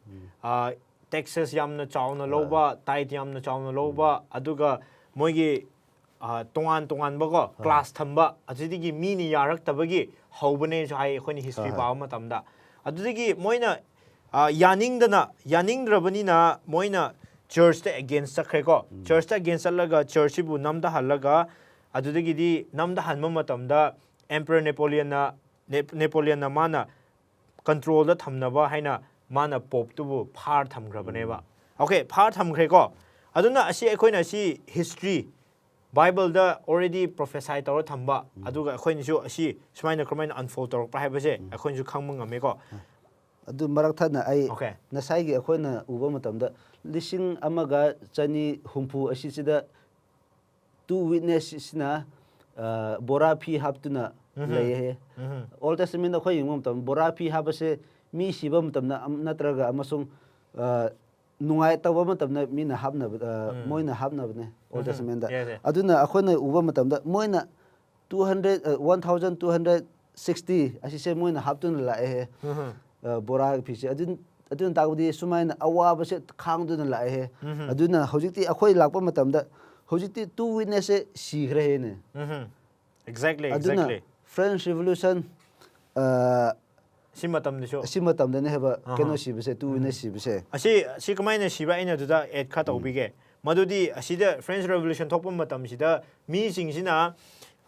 ꯇꯦꯛꯁꯦꯁ ꯌꯥꯝꯅ ꯆꯥꯎꯅ ꯂꯧꯕ ꯇꯥꯏꯠ ꯌꯥꯝꯅ ꯆꯥꯎꯅ ꯂꯧꯕ ꯑꯗꯨꯒ ꯃꯣꯏꯒꯤ ꯇꯣꯉꯥꯟꯕꯀꯣ ꯀ꯭ꯂꯥꯁ ꯊꯝꯕ ꯑꯗꯨꯗꯒꯤ ꯃꯤꯅ ꯌꯥꯔꯛꯇꯕꯒꯤ ꯍꯧꯕꯅꯦꯁꯨ ꯍꯥꯏ ꯑꯩꯈꯣꯏꯅ ꯍꯤꯁꯇ꯭ꯔꯤ ꯄꯥꯕ ꯃꯇꯝꯗ ꯑꯗꯨꯗꯒꯤ ꯃꯣꯏꯅ ꯌꯥꯅꯤꯡꯗ꯭ꯔꯕꯅꯤꯅ ꯃꯣꯏꯅ ꯆꯔꯆꯇ ꯑꯦꯒꯦꯟꯁ ꯆꯠꯈ꯭ꯔꯦꯀꯣ ꯆꯔꯆꯇ ꯑꯦꯒꯦꯟꯁ ꯆꯠꯂꯒ ꯆꯔꯆꯁꯤꯕꯨ ꯅꯝꯊꯍꯜꯂꯒ ꯑꯗꯨꯗꯒꯤꯗꯤ ꯅꯝꯊꯍꯟꯕ ꯃꯇꯝꯗ ꯑꯦꯝꯄꯔꯔ ꯅꯦꯄꯣꯂꯤꯌꯟꯅ ꯃꯥꯅ ꯀꯟꯇ꯭ꯔꯣꯜꯗ ꯊꯝꯅꯕ ꯍꯥꯏꯅ ꯃꯥꯅ ꯄꯣꯞꯇꯨꯕꯨ ꯐꯥꯔ ꯊꯝꯈ꯭ꯔꯕꯅꯦꯕ ꯑꯣꯀꯦ ꯐꯥꯔ ꯊꯝꯈ꯭ꯔꯦꯀꯣ ꯑꯗꯨꯅ ꯑꯩꯈꯣꯏꯅ ꯍꯤꯁꯇ꯭ꯔꯤ ꯕꯥꯏꯕꯜꯗ ꯑꯣꯜꯔꯦꯗꯤ ꯄ꯭ꯔꯣꯐꯦꯁꯥꯏ ꯇꯧꯔ ꯊꯝꯕ ꯑꯗꯨꯒ ꯑꯩꯈꯣꯏꯅꯁꯨ ꯁꯨꯃꯥꯏꯅ ꯀꯔꯝꯍꯥꯏꯅ ꯑꯟꯐꯣꯜ ꯇꯧꯔꯛꯄ꯭ꯔꯥ ꯍꯥꯏꯕꯁꯦ ꯑꯩꯈꯣꯏꯅꯁꯨ ꯈꯪꯕ ꯉꯝꯃꯦꯀꯣ ꯑꯗꯨ ꯃꯔꯛ ꯊꯠꯅ ꯑꯩ ꯉꯁꯥꯏꯒꯤ ꯑꯩꯈꯣꯏꯅ ꯎꯕ ꯃꯇꯝꯗ 1970 ꯑꯁꯤꯁꯤꯗ 2 ꯋꯤꯠꯅꯦꯁꯁꯤꯅ ꯕꯣꯔꯥ ꯐꯤ ꯍꯥꯞꯇꯨꯅ ꯂꯩꯌꯦ ꯑꯣꯜ ꯇꯦꯁꯇꯃꯦꯟꯗ ꯑꯩꯈꯣꯏ ꯌꯦꯡꯕ ꯃꯇꯝꯗ ꯕꯣꯔꯥ ꯐꯤ ꯍꯥꯞꯄꯁꯦ ꯃꯤ ꯁꯤꯕ ꯃꯇꯝꯗꯅꯠꯇ꯭ꯔꯒ ꯑꯃꯁꯨꯡ ꯅꯨꯡꯉꯥꯏꯇꯕ ꯃꯇꯝꯗ ꯃꯤꯅ ꯃꯣꯏꯅ ꯍꯥꯞꯅꯕꯅꯦ ꯑꯣꯜ ꯇꯦꯁꯇꯃꯦꯟꯗ ꯑꯗꯨꯅ ꯑꯩꯈꯣꯏꯅ ꯎꯕ ꯃꯇꯝꯗ ꯃꯣꯏꯅ 1260 ꯑꯁꯤꯁꯦ ꯃꯣꯏꯅ ꯍꯥꯞꯇꯨꯅ ꯂꯥꯛꯑꯦ ꯕꯣꯔꯥꯒꯤ ꯐꯤꯁꯦ ꯑꯗꯨꯅ ꯇꯥꯛꯄꯗꯤ ꯁꯨꯃꯥꯏꯅ ꯑꯋꯥꯕꯁꯦ ꯈꯥꯡꯗꯨꯅ ꯂꯥꯛꯑꯦ ꯑꯗꯨꯅ ꯍꯧꯖꯤꯛꯇꯤ ꯑꯩꯈꯣꯏ ꯂꯥꯛꯄ ꯃꯇꯝꯗ ꯍꯧꯖꯤꯛꯇꯤ 2 ꯋꯤꯠꯅꯦꯁꯁꯦ ꯁꯤꯈ꯭ꯔꯦ ꯍꯦꯅꯦ ꯑꯗꯨꯅ ꯐ꯭ꯔꯦꯟꯆ ꯔꯤꯚꯣꯂꯨꯁꯟ ꯁꯤ ꯃꯇꯝꯗꯁꯨ ꯑꯁꯤ ꯃꯇꯝꯗꯅꯦ ꯍꯥꯏꯕ ꯀꯩꯅꯣ ꯁꯤꯕꯁꯦ 2 ꯋꯤꯠꯅꯦꯁ ꯁꯤꯕꯁꯦ ꯑꯁꯤ ꯀꯃꯥꯏꯅ ꯁꯤꯕ ꯑꯩꯅ ꯑꯗꯨꯗ ꯑꯦꯗ ꯈꯔ ꯇꯧꯕꯤꯒꯦ ꯃꯗꯨꯗꯤ ꯑꯁꯤꯗ ꯐ꯭ꯔꯦꯟꯆ ꯔꯦꯚꯣꯂꯨꯁꯟ ꯊꯣꯛꯄ ꯃꯇꯝꯁꯤꯗ ꯃꯤꯁꯤꯡꯁꯤꯅ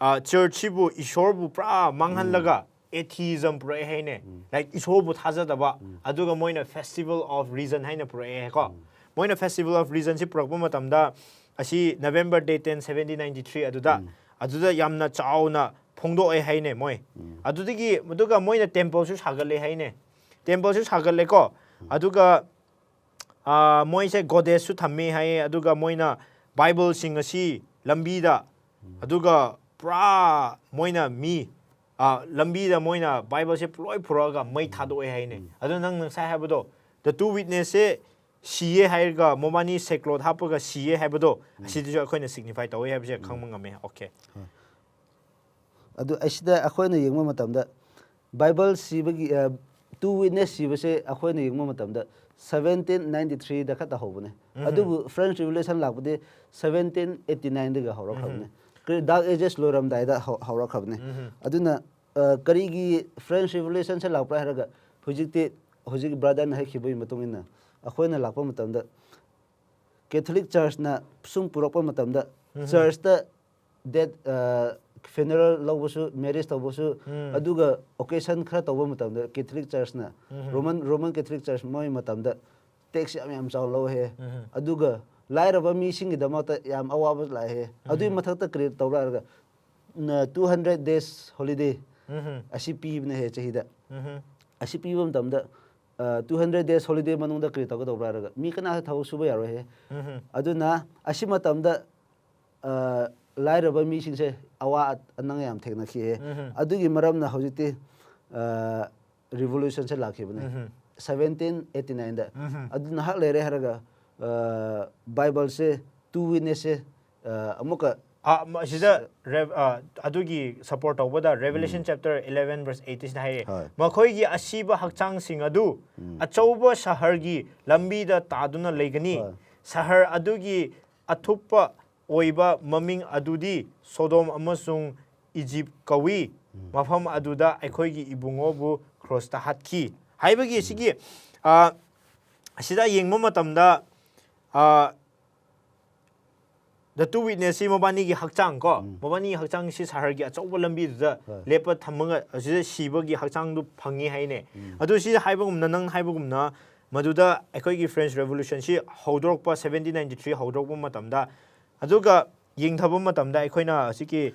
ꯆꯔꯆꯁꯤꯕꯨ ꯏꯁꯣꯔꯕꯨ ꯄꯨꯔꯥ ꯃꯥꯡꯍꯜꯂꯒ ꯑꯦꯊꯤꯖꯝ ꯄꯨꯔꯛꯑꯦ ꯍꯥꯏꯅꯦ ꯂꯥꯏꯛ ꯏꯁꯣꯔꯕꯨ ꯊꯥꯖꯗꯕ ꯑꯗꯨꯒ ꯃꯣꯏꯅ ꯐꯦꯁꯇꯤꯚꯦꯜ ꯑꯣꯐ ꯔꯤꯖꯟ ꯍꯥꯏꯅ ꯄꯨꯔꯛꯑꯦꯀꯣ ꯃꯣꯏꯅ ꯐꯦꯁꯇꯤꯚꯦꯜ ꯑꯣꯐ ꯔꯤꯖꯟꯁꯤ ꯄꯨꯔꯛꯄ ꯃꯇꯝꯗ ꯑꯁꯤ ꯅꯕꯦꯝꯕꯔ ꯗꯦ 10 1793 ꯑꯗꯨꯗ ꯌꯥꯝꯅ ꯆꯥꯎꯅ ꯐꯣꯡꯗꯣꯛꯑꯦ ꯍꯥꯏꯅꯦ ꯃꯣꯏ ꯑꯗꯨꯒ ꯃꯣꯏꯅ ꯇꯦꯝꯄꯜꯁꯨ ꯁꯥꯒꯠꯂꯦ ꯍꯥꯏꯅꯦ ꯇꯦꯝꯄꯜꯁꯨ ꯁꯥꯒꯠꯂꯦꯀꯣ ꯑꯗꯨꯒ ꯃꯣꯏꯁꯦ ꯒꯣꯗꯦꯁꯁꯨ ꯊꯝꯃꯦ ꯍꯥꯏꯌꯦ ꯑꯗꯨꯒ ꯃꯣꯏꯅ ꯕꯥꯏꯕꯜꯁꯤꯡ ꯑꯁꯤ ꯂꯝꯕꯤꯗ ꯑꯗꯨꯒ ꯄꯨꯔꯥ ꯃꯣꯏꯅ ꯂꯝꯕꯤꯗ ꯃꯣꯏꯅ ꯕꯥꯏꯕꯜꯁꯦ ꯂꯣꯏ ꯄꯨꯔꯛꯑꯒ ꯃꯩ ꯊꯥꯗꯣꯛꯑꯦ ꯍꯥꯏꯅꯦ ꯑꯗꯨ ꯅꯪ ꯉꯁꯥꯏ ꯍꯥꯏꯕꯗꯣ ꯗ 2 ꯋꯤꯠꯅꯦꯁꯁꯦ ꯁꯤꯌꯦ ꯍꯥꯏꯔꯒ ꯃꯣꯕꯥꯅꯤ ꯁꯦꯀ꯭ꯂꯣꯠ ꯍꯥꯞꯄꯒ ꯁꯤꯌꯦ ꯍꯥꯏꯕꯗꯣ ꯑꯁꯤꯗꯁꯨ ꯑꯩꯈꯣꯏꯅ ꯁꯤꯒꯅꯤꯐꯥꯏ ꯇꯧꯋꯦ ꯍꯥꯏꯕꯁꯦ ꯈꯪꯕ ꯉꯝꯃꯦ ꯑꯣꯀꯦ ꯑꯗꯨ ꯑꯁꯤꯗ ꯑꯩꯈꯣꯏꯅ ꯌꯦꯡꯕ ꯃꯇꯝꯗ ꯕꯥꯏꯕꯜ ꯁꯤꯕꯒꯤ 2 ꯋꯤꯠꯅꯦꯁ ꯁꯤꯕꯁꯦ ꯑꯩꯈꯣꯏꯅ ꯌꯦꯡꯕ ꯃꯇꯝꯗ 1793ꯗ ꯈꯛꯇ ꯍꯧꯕꯅꯦ ꯑꯗꯨꯕꯨ ꯐ꯭ꯔꯦꯟꯆ ꯔꯤꯚꯣꯂꯨꯁꯟ ꯂꯥꯛꯄꯗꯤ 1789ꯗꯒꯤ ꯍꯧꯔꯛꯈ꯭ꯔꯕꯅꯦ ꯗꯥꯔꯛ ꯑꯦꯖꯦꯁ ꯂꯣꯏꯔꯝꯗꯥꯏꯗ ꯍꯧꯔꯛꯈ꯭ꯔꯕꯅꯦ ꯑꯗꯨꯅ ꯀꯔꯤꯒꯤ ꯐ꯭ꯔꯦꯟꯆ ꯔꯤꯚꯣꯂꯨꯁꯟꯁꯦ ꯂꯥꯛꯄ꯭ꯔꯥ ꯍꯥꯏꯔꯒ ꯍꯧꯖꯤꯛ ꯕ꯭ꯔꯗꯔꯅ ꯍꯥꯏꯈꯤꯕꯒꯤ ꯃꯇꯨꯡ ꯏꯟꯅ ꯑꯩꯈꯣꯏꯅ ꯂꯥꯛꯄ ꯃꯇꯝꯗ ꯀꯦꯊꯣꯂꯤꯛ ꯆꯔꯆꯅ ꯁꯨꯝ ꯄꯨꯔꯛꯄ ꯃꯇꯝꯗ ꯆꯔꯆꯇ ꯐꯤꯅꯔꯦꯜ ꯂꯧꯕꯁꯨ ꯃꯦꯔꯤꯖ ꯇꯧꯕꯁꯨ ꯑꯗꯨꯒ ꯑꯣꯀꯦꯁꯟ ꯈꯔ ꯇꯧꯕ ꯃꯇꯝꯗ ꯀꯦꯊꯣꯂꯤꯛ ꯆꯔꯆꯅ ꯔꯣꯃꯟ ꯀꯦꯊꯣꯂꯤꯛ ꯆꯔꯆ ꯃꯣꯏ ꯃꯇꯝꯗ ꯇꯦꯛꯁ ꯌꯥꯝ ꯆꯥꯎꯅ ꯂꯧꯍꯦ ꯑꯗꯨꯒ ꯂꯥꯏꯔꯕ ꯃꯤꯁꯤꯡꯒꯤꯗꯃꯛꯇ ꯌꯥꯝ ꯑꯋꯥꯕ ꯂꯥꯛꯑꯦ ꯑꯗꯨꯒꯤ ꯃꯊꯛꯇ ꯀꯔꯤ ꯇꯧꯔ ꯍꯥꯏꯔꯒ 200 days ꯍꯣꯂꯤꯗꯦ ꯑꯁꯤ ꯄꯤꯕꯅꯦ ꯍꯦ ꯆꯍꯤꯗ ꯑꯁꯤ ꯄꯤꯕ ꯃꯇꯝꯗ 200 days ꯍꯣꯂꯤꯗꯦ ꯃꯅꯨꯡꯗ ꯀꯔꯤ ꯇꯧꯒꯗꯧꯕ꯭ꯔꯥ ꯍꯥꯏꯔꯒ ꯃꯤ ꯀꯅꯥꯁꯨ ꯊꯕꯛ ꯁꯨꯕ ꯌꯥꯔꯣꯏ ꯑꯗꯨꯅ ꯑꯁꯤ ꯃꯇꯝꯗ ꯂꯥꯏꯔꯕ ꯃꯤꯁꯤꯡꯁꯦ ꯑꯋꯥ ꯑꯅꯪ ꯌꯥꯝ ꯊꯦꯡꯅꯈꯤꯌꯦ ꯑꯗꯨꯒꯤ ꯃꯔꯝꯅ ꯍꯧꯖꯤꯛꯇꯤ ꯔꯤꯚꯣꯂꯨꯁꯟꯁꯦ ꯂꯥꯛꯈꯤꯕꯅꯦ 1789ꯗ ꯑꯗꯨ ꯅꯍꯥꯛ ꯂꯩꯔꯦ ꯍꯥꯏꯔꯒ ꯕꯥꯏꯕꯜꯁꯦ 2 ꯋꯤꯠꯅꯦꯁꯁꯦ ꯑꯃꯨꯛꯀ ꯑꯁꯤꯗ ꯑꯗꯨꯒꯤ ꯁꯄꯣꯔꯠ ꯇꯧꯕꯗ ꯔꯦꯚꯦꯂꯦꯁꯟ ꯆꯦꯞꯇꯔ 11 verse 18 ꯍꯥꯏꯌꯦ ꯃꯈꯣꯏꯒꯤ ꯑꯁꯤꯕ ꯍꯛꯆꯥꯡꯁꯤꯡ ꯑꯗꯨ ꯑꯆꯧꯕ ꯁꯍꯔꯒꯤ ꯂꯝꯕꯤꯗ ꯇꯥꯗꯨꯅ ꯂꯩꯒꯅꯤ ꯁꯍꯔ ꯑꯗꯨꯒꯤ ꯑꯊꯨꯞꯄ ꯑꯣꯏꯕ ꯃꯃꯤꯡ ꯑꯗꯨꯗꯤ ꯁꯣꯗꯣꯝ ꯑꯃꯁꯨꯡ ꯏꯖꯤꯞ ꯀꯧꯏ ꯃꯐꯝ ꯑꯗꯨꯗ ꯑꯩꯈꯣꯏꯒꯤ ꯏꯕꯨꯡꯉꯣꯕꯨ ꯈ꯭ꯔꯣꯁꯇ ꯍꯥꯠꯈꯤ ꯍꯥꯏꯕꯒꯤ ꯑꯁꯤꯒꯤ ꯑꯁꯤꯗ ꯌꯦꯡꯕ ꯃꯇꯝꯗ ꯗ ꯇꯨ ꯋꯤꯠꯅꯦꯁꯁꯤ ꯃꯕꯥꯅꯤꯒꯤ ꯍꯛꯆꯥꯡ ꯀꯣ ꯃꯕꯥꯅꯤꯒꯤ ꯍꯛꯆꯥꯡꯁꯤ ꯁꯍꯔꯒꯤ ꯑꯆꯧꯕ ꯂꯝꯕꯤꯗꯨꯗ ꯂꯦꯞꯄ ꯊꯝꯃꯒ ꯑꯁꯤꯗ ꯁꯤꯕꯒꯤ ꯍꯛꯆꯥꯡꯗꯨ ꯐꯪꯉꯤ ꯍꯥꯏꯅꯦ ꯑꯗꯨ ꯁꯤꯗ ꯍꯥꯏꯕꯒꯨꯝꯅ ꯅꯪ ꯍꯥꯏꯕꯒꯨꯝꯅ ꯃꯗꯨꯗ ꯑꯩꯈꯣꯏꯒꯤ ꯐ꯭ꯔꯦꯟꯆ ꯔꯦꯚꯣꯂꯨꯁꯟꯁꯤ ꯍꯧꯗꯣꯔꯛꯄ 1793 ꯍꯧꯗꯣꯔꯛꯄ ꯃꯇꯝꯗ ꯑꯗꯨꯒ ꯌꯦꯡꯊꯕ ꯃꯇꯝꯗ ꯑꯩꯈꯣꯏꯅ ꯑꯁꯤꯒꯤ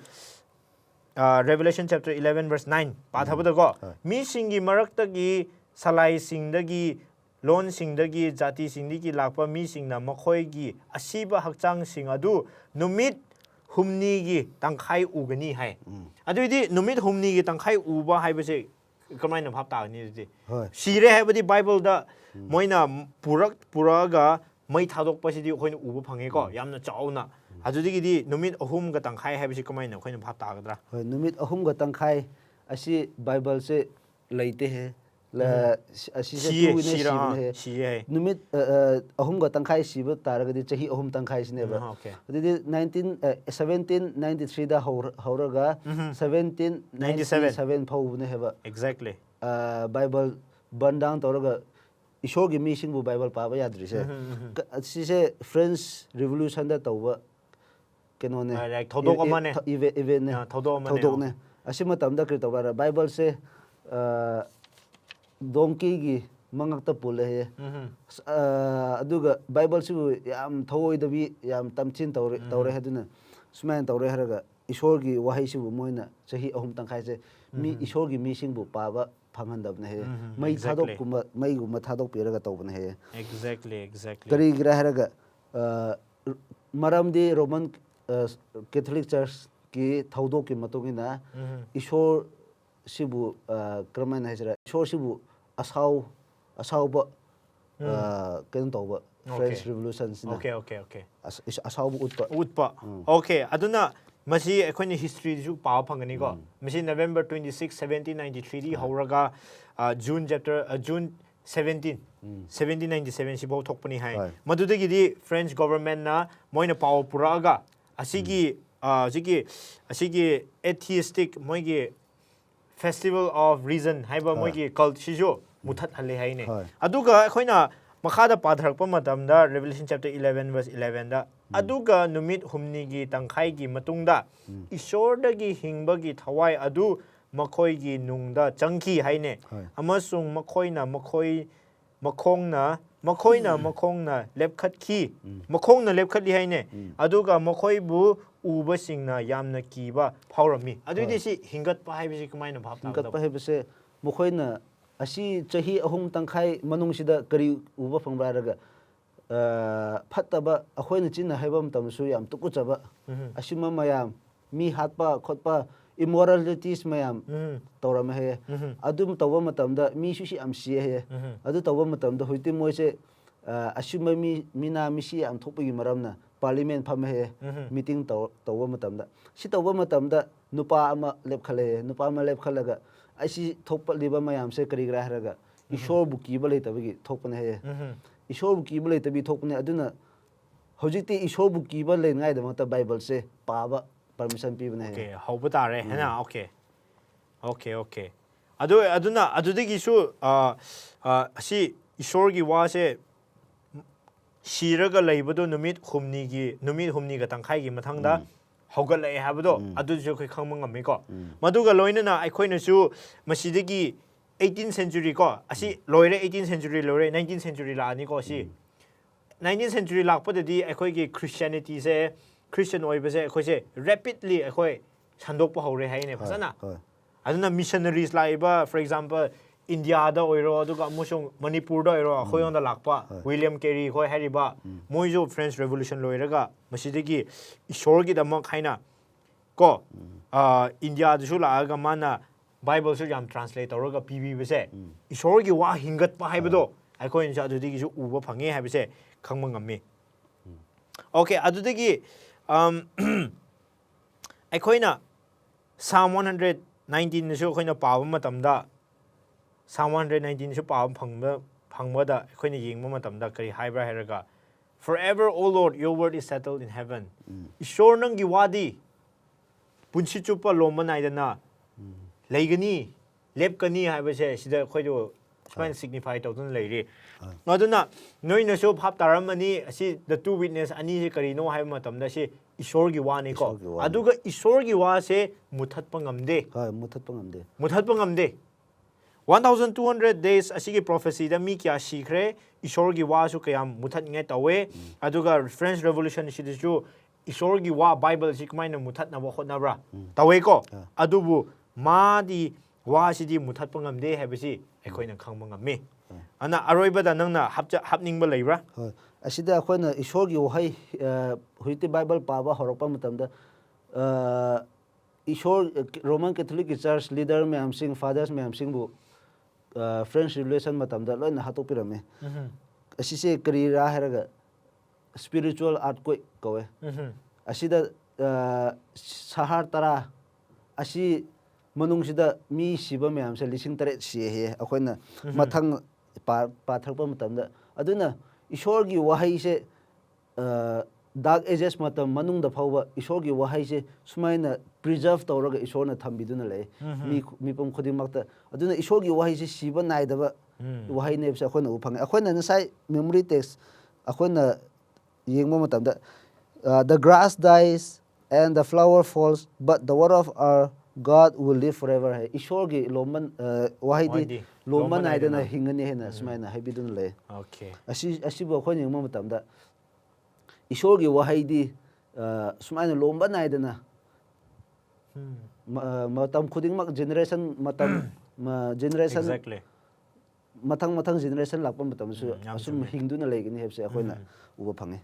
ꯔꯦꯚꯦꯂꯦꯁꯟ ꯆꯦꯞꯇꯔ 11 ꯚꯔꯁ 9 ꯄꯥꯊꯕꯗꯀꯣ ꯃꯤꯁꯤꯡꯒꯤ ꯃꯔꯛꯇꯒꯤ ꯁꯂꯥꯏꯁꯤꯡꯗꯒꯤ ꯂꯣꯟꯁꯤꯡꯗꯒꯤ ꯖꯥꯇꯤꯁꯤꯡꯗꯒꯤ ꯂꯥꯛꯄ ꯃꯤꯁꯤꯡꯅ ꯃꯈꯣꯏꯒꯤ ꯑꯁꯤꯕ ꯍꯛꯆꯥꯡꯁꯤꯡ ꯑꯗꯨ ꯅꯨꯃꯤꯠ ꯍꯨꯝꯅꯤꯒꯤ ꯇꯪꯈꯥꯏ ꯎꯒꯅꯤ ꯍꯥꯏ ꯑꯗꯨꯏꯗꯤ ꯅꯨꯃꯤꯠ ꯍꯨꯝꯅꯤꯒꯤ ꯇꯪꯈꯥꯏ ꯎꯕ ꯍꯥꯏꯕꯁꯦ ꯀꯃꯥꯏꯅ ꯚꯥꯞ ꯇꯥꯒꯅꯤ ꯑꯗꯨꯗꯤ ꯁꯤꯔꯦ ꯍꯥꯏꯕꯗꯤ ꯕꯥꯏꯕꯜꯗ ꯃꯣꯏꯅ ꯄꯨꯔꯛꯑꯒ ꯃꯩ ꯊꯥꯗꯣꯛꯄꯁꯤꯗꯤ ꯑꯩꯈꯣꯏꯅ ꯎꯕ ꯐꯪꯉꯦꯀꯣ ꯌꯥꯝꯅ ꯆꯥꯎꯅ ꯑꯗꯨꯗꯒꯤꯗꯤ ꯅꯨꯃꯤꯠ ꯑꯍꯨꯝꯒ ꯇꯪꯈꯥꯏ ꯍꯥꯏꯕꯁꯤ ꯀꯃꯥꯏꯅ ꯑꯩꯈꯣꯏꯅ ꯚꯥꯞ ꯇꯥꯒꯗ꯭ꯔꯥ ꯍꯣꯏ ꯅꯨꯃꯤꯠ ꯑꯍꯨꯝꯒ ꯇꯪꯈꯥꯏ ꯑꯁꯤ ꯕꯥꯏꯕꯜꯁꯦ ꯂꯩꯇꯦ ꯍꯦ ꯑꯁꯤꯁꯦ ꯇꯨ ꯋꯤꯠꯅꯦꯁ ꯁꯤꯕꯅꯦ ꯍꯦ 시에 ꯅꯨꯃꯤꯠ ꯑꯍꯨꯝꯒ ꯇꯪꯈꯥꯏ ꯁꯤꯕ ꯇꯥꯔꯒꯗꯤ ꯆꯍꯤ ꯑꯍꯨꯝ ꯇꯪꯈꯥꯏꯁꯤꯅꯦꯕ 오케이. ꯑꯗꯨꯗꯤ 1793ꯗ ꯍꯧꯔꯒ 1797 ꯐꯥꯎꯕꯅꯦ ꯍꯥꯏꯕ exactly 바이블 번다운 떠러가 이쇼기 미싱부 바이블 파바 야드리세 시세 프렌치 리볼루션다 떠바 केनोने like थोदोक अमने इवेंटने थोदोकने असी मतमदा क्रि तौबारा बाइबलसे दोंकी गी मंगक्ता पुले हे अदुगा बाइबलसिबु याम थौइदबि याम तमचिन तौरे हेदुना सुमाइन तौरे हरगा ईश्वरगी वाहैसिबु मोइना चही अहुम तंखाइसे मी ईश्वरगी मिसिंगबु पाबा फंगनदबने हे मई थादोककुमा मईगुमा थादोकपिरगा तौबने हे exactly करी गिरा हरगा मरमदि रोमन कैथोलिक चर्च की थौदोक की मतोगिना ईश्वर सिबु क्रमन हैजरा ईश्वर सिबु असाउबा केन तौबा French revolution Cina okay असाउबा उत्पा okay aduna masi akhoni history ju pa phangani ko masi November 26 1793 di horaga June chapter June 1797 sibo thokpani hai madudagi di French government na moina power puraga asigi atheistic moigi festival of reason haiba moigi cult sijo muthat halle haine aduga akhona makhada padharakpa matamda Revelation chapter 11 verse 11 da aduga numit humni gi tangkhai gi matungda ishordagi hingbagi thawai adu makhoi gi nungda changki haine amasung makhoina makhongna lepkhatki makhongna lepkhali haine aduga makhoibu ubasingna yamna kiba phawrami aduidi si hingatpa haibisi kamaina bhap hingatpa haibise makhoina asi chahi ahum tangkhai manungsida kari uba phangbaraga fataba akhoina chinna haibam tamsu yam tukuchaba asima mayam mi hatpa khotpa immoralities mayam tawram he adum tawba matamda mi shu am si he adu tawba matamda hoiti moise asuma mina misi am thopigi maramna parliament pham he meeting tawba matamda si tawba matamda nupa ama lepkhalaga asi thoppa liba mayam se kari gra haraga ishor bu kiba leitabagi thopane he ishor bu kiba leitabi thopane aduna hojikti ishor bu kiba lengai da mata bible se paba permission pibane he okay hauba tare hena okay aduna adudigi su asi ishorgi wa se shiraga leibado numit humni ga tangkhai gi mathangda haugalai habado aduju khoi khangma ngami ko maduga loinana aikoina su masidagi 18th century ko asi loire 18th century loire 19th century la ani ko si 19th century lakpadadi aikoi gi Christianity se Christian oibase aikoi se rapidly aikoi sandokpa hore haine phasana aduna missionaries laiba for example India da oiro aduga amusung Manipur da oiro khoyong da lakpa William Carey khoi hariba moijo French Revolution loiraga masidagi ishor gi damak haina ko India du laaga mana Bible su yam translate tawraga PB base ishor gi wa hingat pa haibado aikoi insa adudigi su uba phange haibase khangma ngami okay adudigi aikoina Psalm 119 su khoina pawa matamda Psalm 119 su pawa phangba da aikoina yengba matamda kari haibra hairaga forever O Lord your word is settled in heaven ꯏꯁꯣꯔ ꯅꯪꯒꯤ ꯋꯥꯗꯤ ꯄꯨꯟꯁꯤ ꯆꯨꯞꯄ ꯂꯣꯝꯕ ꯅꯥꯏꯗꯅ ꯂꯩꯒꯅꯤ ꯂꯦꯞꯀꯅꯤ ꯍꯥꯏꯕꯁꯦ ꯁꯤꯗ ꯑꯩꯈꯣꯏꯗꯣ ꯁꯨꯃꯥꯏꯅ ꯁꯤꯒꯅꯤꯐꯥꯏ ꯇꯧꯗꯨꯅ ꯂꯩꯔꯤ ꯑꯗꯨꯅ ꯅꯣꯏꯅꯁꯨ ꯚꯥꯞ ꯇꯥꯔꯝꯃꯅꯤ ꯑꯁꯤ ꯗ ꯇꯨ ꯋꯤꯠꯅꯦꯁ ꯑꯅꯤꯁꯤ ꯀꯔꯤꯅꯣ ꯍꯥꯏꯕ ꯃꯇꯝꯗ ꯁꯤ ꯏꯁꯣꯔꯒꯤ ꯋꯥꯅꯤꯀꯣ ꯑꯗꯨꯒ ꯏꯁꯣꯔꯒꯤ ꯋꯥꯁꯦ ꯃꯨꯊꯠꯄ ꯉꯝꯗꯦ ꯍꯣꯏ ꯃꯨꯊꯠꯄ ꯉꯝꯗꯦ 1200 days ꯑꯁꯤꯒꯤ ꯄ꯭ꯔꯣꯐꯦꯁꯤꯗ ꯃꯤ ꯀꯌꯥ ꯁꯤꯈ꯭ꯔꯦ ꯏꯁꯣꯔꯒꯤ ꯋꯥꯁꯨ ꯀꯌꯥꯝ ꯃꯨꯊꯠꯅꯤꯡꯉꯥꯏ ꯇꯧꯋꯦ ꯑꯗꯨꯒ ꯐ꯭ꯔꯦꯟꯆ ꯔꯦꯚꯣꯂꯨꯁꯟꯁꯤꯗꯁꯨ ꯏꯁꯣꯔꯒꯤ ꯋꯥ ꯕꯥꯏꯕꯜꯁꯤ ꯀꯃꯥꯏꯅ ꯃꯨꯊꯠꯅꯕ ꯍꯣꯠꯅꯕ꯭ꯔꯥ ꯇꯧꯋꯦꯀꯣ ꯑꯗꯨꯕꯨ ꯃꯥꯗꯤ ꯋꯥꯁꯤꯗꯤ ꯃꯨꯊꯠꯄ ꯉꯝꯗꯦ ꯍꯥꯏꯕꯁꯤ ꯑꯩꯈꯣꯏꯅ ꯈꯪꯕ ꯉꯝꯃꯤ ꯑꯗꯨꯅ ꯑꯔꯣꯏꯕꯗ ꯅꯪꯅ ꯍꯥꯞꯅꯤꯡꯕ ꯂꯩꯕ꯭ꯔꯥ ꯍꯣꯏ ꯑꯁꯤꯗ ꯑꯩꯈꯣꯏꯅ ꯏꯁꯣꯔꯒꯤ ꯋꯥꯍꯩ ꯍꯧꯖꯤꯛꯇꯤ ꯕꯥꯏꯕꯜ ꯄꯥꯕ ꯍꯧꯔꯛꯄ ꯃꯇꯝꯗ ꯏꯁꯣꯔ ꯔꯣꯃꯟ ꯀꯦꯊꯣꯂꯤꯛꯀꯤ ꯆꯔꯆ ꯂꯤꯗꯔ ꯃꯌꯥꯝꯁꯤꯡ ꯐꯥꯗꯔꯁ ꯃꯌꯥꯝꯁꯤꯡꯕꯨ ꯐ꯭ꯔꯦꯟꯆ ꯔꯤꯚꯣꯂꯨꯁꯟ ꯃꯇꯝꯗ ꯂꯣꯏꯅ ꯍꯥꯠꯇꯣꯛꯄꯤꯔꯝꯃꯦ ꯑꯁꯤꯁꯦ ꯀꯔꯤꯔꯥ ꯍꯥꯏꯔꯒ ꯁ꯭ꯄꯤꯔꯤꯆꯨꯋꯦꯜ ꯑꯥꯔꯠꯀ꯭ꯋꯦꯛ ꯀꯧꯋꯦ ꯑꯁꯤꯗ ꯁꯍꯔ 10 ꯑꯁꯤ ꯃꯅꯨꯡꯁꯤꯗ ꯃꯤ ꯁꯤꯕ ꯃꯌꯥꯝꯁꯦ 9,000 ꯁꯤꯌꯦ ꯑꯩꯈꯣꯏꯅ ꯃꯊꯪ ꯄꯥꯊꯔꯛꯄ ꯃꯇꯝꯗ ꯑꯗꯨꯅ ꯏꯁꯣꯔꯒꯤ ꯋꯥꯍꯩꯁꯦ ꯗꯥꯔꯛ ꯑꯦꯖꯦꯁ ꯃꯇꯝ ꯃꯅꯨꯡꯗ ꯐꯥꯎꯕ ꯏꯁꯣꯔꯒꯤ ꯋꯥꯍꯩꯁꯦ ꯁꯨꯃꯥꯏꯅ ꯄ꯭ꯔꯤꯖꯔቭ ꯇꯧꯔꯒ ꯏꯁꯣꯔꯅ ꯊꯝꯕꯤꯗꯨꯅ ꯂꯩ ꯃꯤꯄꯨꯝ ꯈꯨꯗꯤꯡꯃꯛꯇ ꯑꯗꯨꯅ ꯏꯁꯣꯔꯒꯤ ꯋꯥꯍꯩꯁꯦ ꯁꯤꯕ ꯅꯥꯏꯗꯕ ꯋꯥꯍꯩꯅꯦ ꯍꯥꯏꯕꯁꯦ ꯑꯩꯈꯣꯏꯅ ꯎꯕ ꯐꯪꯉꯦ ꯑꯩꯈꯣꯏꯅ ꯉꯁꯥꯏ ꯃꯦꯃꯣꯔꯤ ꯇꯦꯛꯁ ꯑꯩꯈꯣꯏꯅ ꯌꯦꯡꯕ ꯃꯇꯝꯗ the grass dies and the flower falls but the word of our God will live forever ꯍꯥꯏ ꯏꯁꯣꯔꯒꯤ ꯋꯥꯍꯩꯗꯤ ꯂꯣꯝꯕ ꯅꯥꯏꯗꯅ ꯍꯤꯡꯒꯅꯤ ꯍꯥꯏꯅ ꯁꯨꯃꯥꯏꯅ ꯍꯥꯏꯕꯤꯗꯨꯅ ꯂꯩ ꯑꯁꯤꯕꯨ ꯑꯩꯈꯣꯏꯅ ꯌꯦꯡꯕ ꯃꯇꯝꯗ ꯏꯁꯣꯔꯒꯤ ꯋꯥꯍꯩꯗꯤ ꯁꯨꯃꯥꯏꯅ ꯂꯣꯝꯕ ꯅꯥꯏꯗꯅ ꯃꯇꯝ ꯈꯨꯗꯤꯡꯃꯛ ꯖꯦꯅꯦꯔꯦꯁꯟ ꯃꯊꯪ ꯖꯦꯅꯦꯔꯦꯁꯟ ꯂꯥꯛꯄ ꯃꯇꯝꯗꯁꯨ ꯑꯁꯨꯝ ꯍꯤꯡꯗꯨꯅ ꯂꯩꯒꯅꯤ ꯍꯥꯏꯕꯁꯦ ꯑꯩꯈꯣꯏꯅ ꯎꯕ ꯐꯪꯉꯦ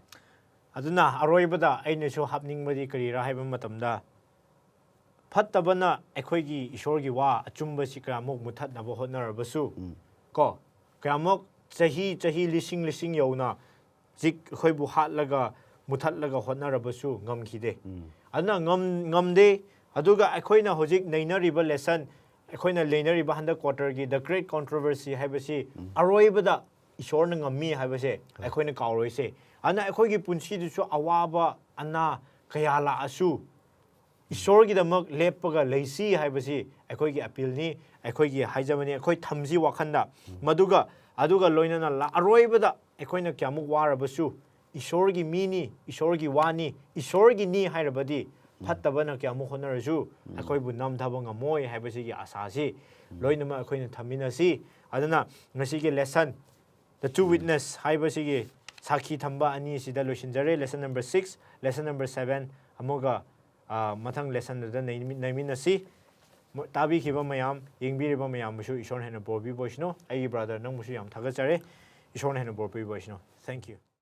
ꯑꯗꯨꯅ ꯑꯔꯣꯏꯕꯗ ꯑꯩꯅꯁꯨ ꯍꯥꯞꯅꯤꯡꯕꯗꯤ ꯀꯔꯤꯔꯥ ꯍꯥꯏꯕ ꯃꯇꯝꯗ ꯐꯠꯇꯕꯅ ꯑꯩꯈꯣꯏꯒꯤ ꯏꯁꯣꯔꯒꯤ ꯋꯥ ꯑꯆꯨꯝꯕꯁꯤ ꯀꯌꯥꯃꯨꯛ ꯃꯨꯊꯠꯅꯕ ꯍꯣꯠꯅꯔꯕꯁꯨ ꯀꯣ ꯀꯌꯥꯃꯨꯛ ꯆꯍꯤ ꯂꯤꯁꯤꯡ ꯌꯧꯅ ꯑꯩꯈꯣꯏꯕꯨ ꯍꯥꯠꯂꯒ ꯃꯨꯊꯠꯂꯒ ꯍꯣꯠꯅꯔꯕꯁꯨ ꯉꯝꯈꯤꯗꯦ ꯑꯗꯨꯅ ꯉꯝꯗꯦ ꯑꯗꯨꯒ ꯑꯩꯈꯣꯏꯅ ꯍꯧꯖꯤꯛ ꯅꯩꯅꯔꯤꯕ ꯂꯦꯁꯟ ꯑꯩꯈꯣꯏꯅ ꯂꯩꯅꯔꯤꯕ ꯍꯟꯗꯛ ꯀ꯭ꯋꯥꯔꯇꯔꯒꯤ ꯗ ꯒ꯭ꯔꯦꯠ ꯀꯣꯟꯇ꯭ꯔꯣꯚꯔꯁꯤ ꯍꯥꯏꯕꯁꯤ ꯑꯔꯣꯏꯕꯗ ꯏꯁꯣꯔꯅ ꯉꯝꯃꯤ ꯍꯥꯏꯕꯁꯦ ꯑꯩꯈꯣꯏꯅ ꯀꯥꯎꯔꯣꯏꯁꯦ ꯑꯗꯨꯅ ꯑꯩꯈꯣꯏꯒꯤ ꯄꯨꯟꯁꯤꯗꯁꯨ ꯑꯋꯥꯕ ꯑꯅꯥ ꯀꯌꯥ ꯂꯥꯛꯑꯁꯨ ꯏꯁꯣꯔꯒꯤꯗꯃꯛ ꯂꯦꯞꯄꯒ ꯂꯩꯁꯤ ꯍꯥꯏꯕꯁꯤ ꯑꯩꯈꯣꯏꯒꯤ ꯑꯄꯤꯜꯅꯤ ꯑꯩꯈꯣꯏꯒꯤ ꯍꯥꯏꯖꯕꯅꯤ ꯑꯩꯈꯣꯏ ꯊꯝꯁꯤ ꯋꯥꯈꯟꯗ ꯑꯗꯨꯒ ꯂꯣꯏꯅꯅ ꯑꯔꯣꯏꯕꯗ ꯑꯩꯈꯣꯏꯅ ꯀꯌꯥꯃꯨꯛ ꯋꯥꯔꯕꯁꯨ ꯏꯁꯣꯔꯒꯤ ꯃꯤꯅꯤ ꯏꯁꯣꯔꯒꯤ ꯋꯥꯅꯤ ꯏꯁꯣꯔꯒꯤꯅꯤ ꯍꯥꯏꯔꯕꯗꯤ ꯐꯠꯇꯕꯅ ꯀꯌꯥꯃꯨꯛ ꯍꯣꯠꯅꯔꯁꯨ ꯑꯩꯈꯣꯏꯕꯨ ꯅꯝꯊꯕ ꯉꯝꯃꯣꯏ ꯍꯥꯏꯕꯁꯤꯒꯤ ꯑꯁꯥꯁꯤ ꯂꯣꯏꯅꯃꯛ ꯑꯩꯈꯣꯏꯅ ꯊꯝꯃꯤꯟꯅꯁꯤ ꯑꯗꯨꯅ ꯉꯁꯤꯒꯤ ꯂꯦꯁꯟ ꯗ ꯇꯨ ꯋꯤꯠꯅꯦꯁ ꯍꯥꯏꯕꯁꯤꯒꯤ ꯁꯥꯈꯤ ꯊꯝꯕ ꯑꯅꯤꯁꯤꯗ ꯂꯣꯏꯁꯤꯟꯖꯔꯦ ꯂꯦꯁꯟ ꯅꯝꯕꯔ 6 ꯂꯦꯁꯟ ꯅꯝꯕꯔ 7 ꯑꯃꯨꯛꯒ ꯃꯊꯪ ꯂꯦꯁꯟꯗꯨꯗ ꯅꯩꯃꯤꯟꯅꯁꯤ ꯇꯥꯕꯤꯈꯤꯕ ꯃꯌꯥꯝ ꯌꯦꯡꯕꯤꯔꯤꯕ ꯃꯌꯥꯝꯕꯨꯁꯨ ꯏꯁꯣꯔꯅ ꯍꯦꯟꯅ ꯕꯣꯔ ꯄꯤꯕ ꯑꯣꯏꯁꯅꯨ ꯑꯩꯒꯤ ꯕ꯭ꯔꯗꯔ ꯅꯪꯕꯨꯁꯨ ꯌꯥꯝ ꯊꯥꯒꯠꯆꯔꯦ ꯏꯁꯣꯔꯅ ꯍꯦꯟꯅ ꯕꯣꯔ ꯄꯤꯕ ꯑꯣꯏꯁꯅꯨ ꯊꯦꯡꯛ ꯌꯨ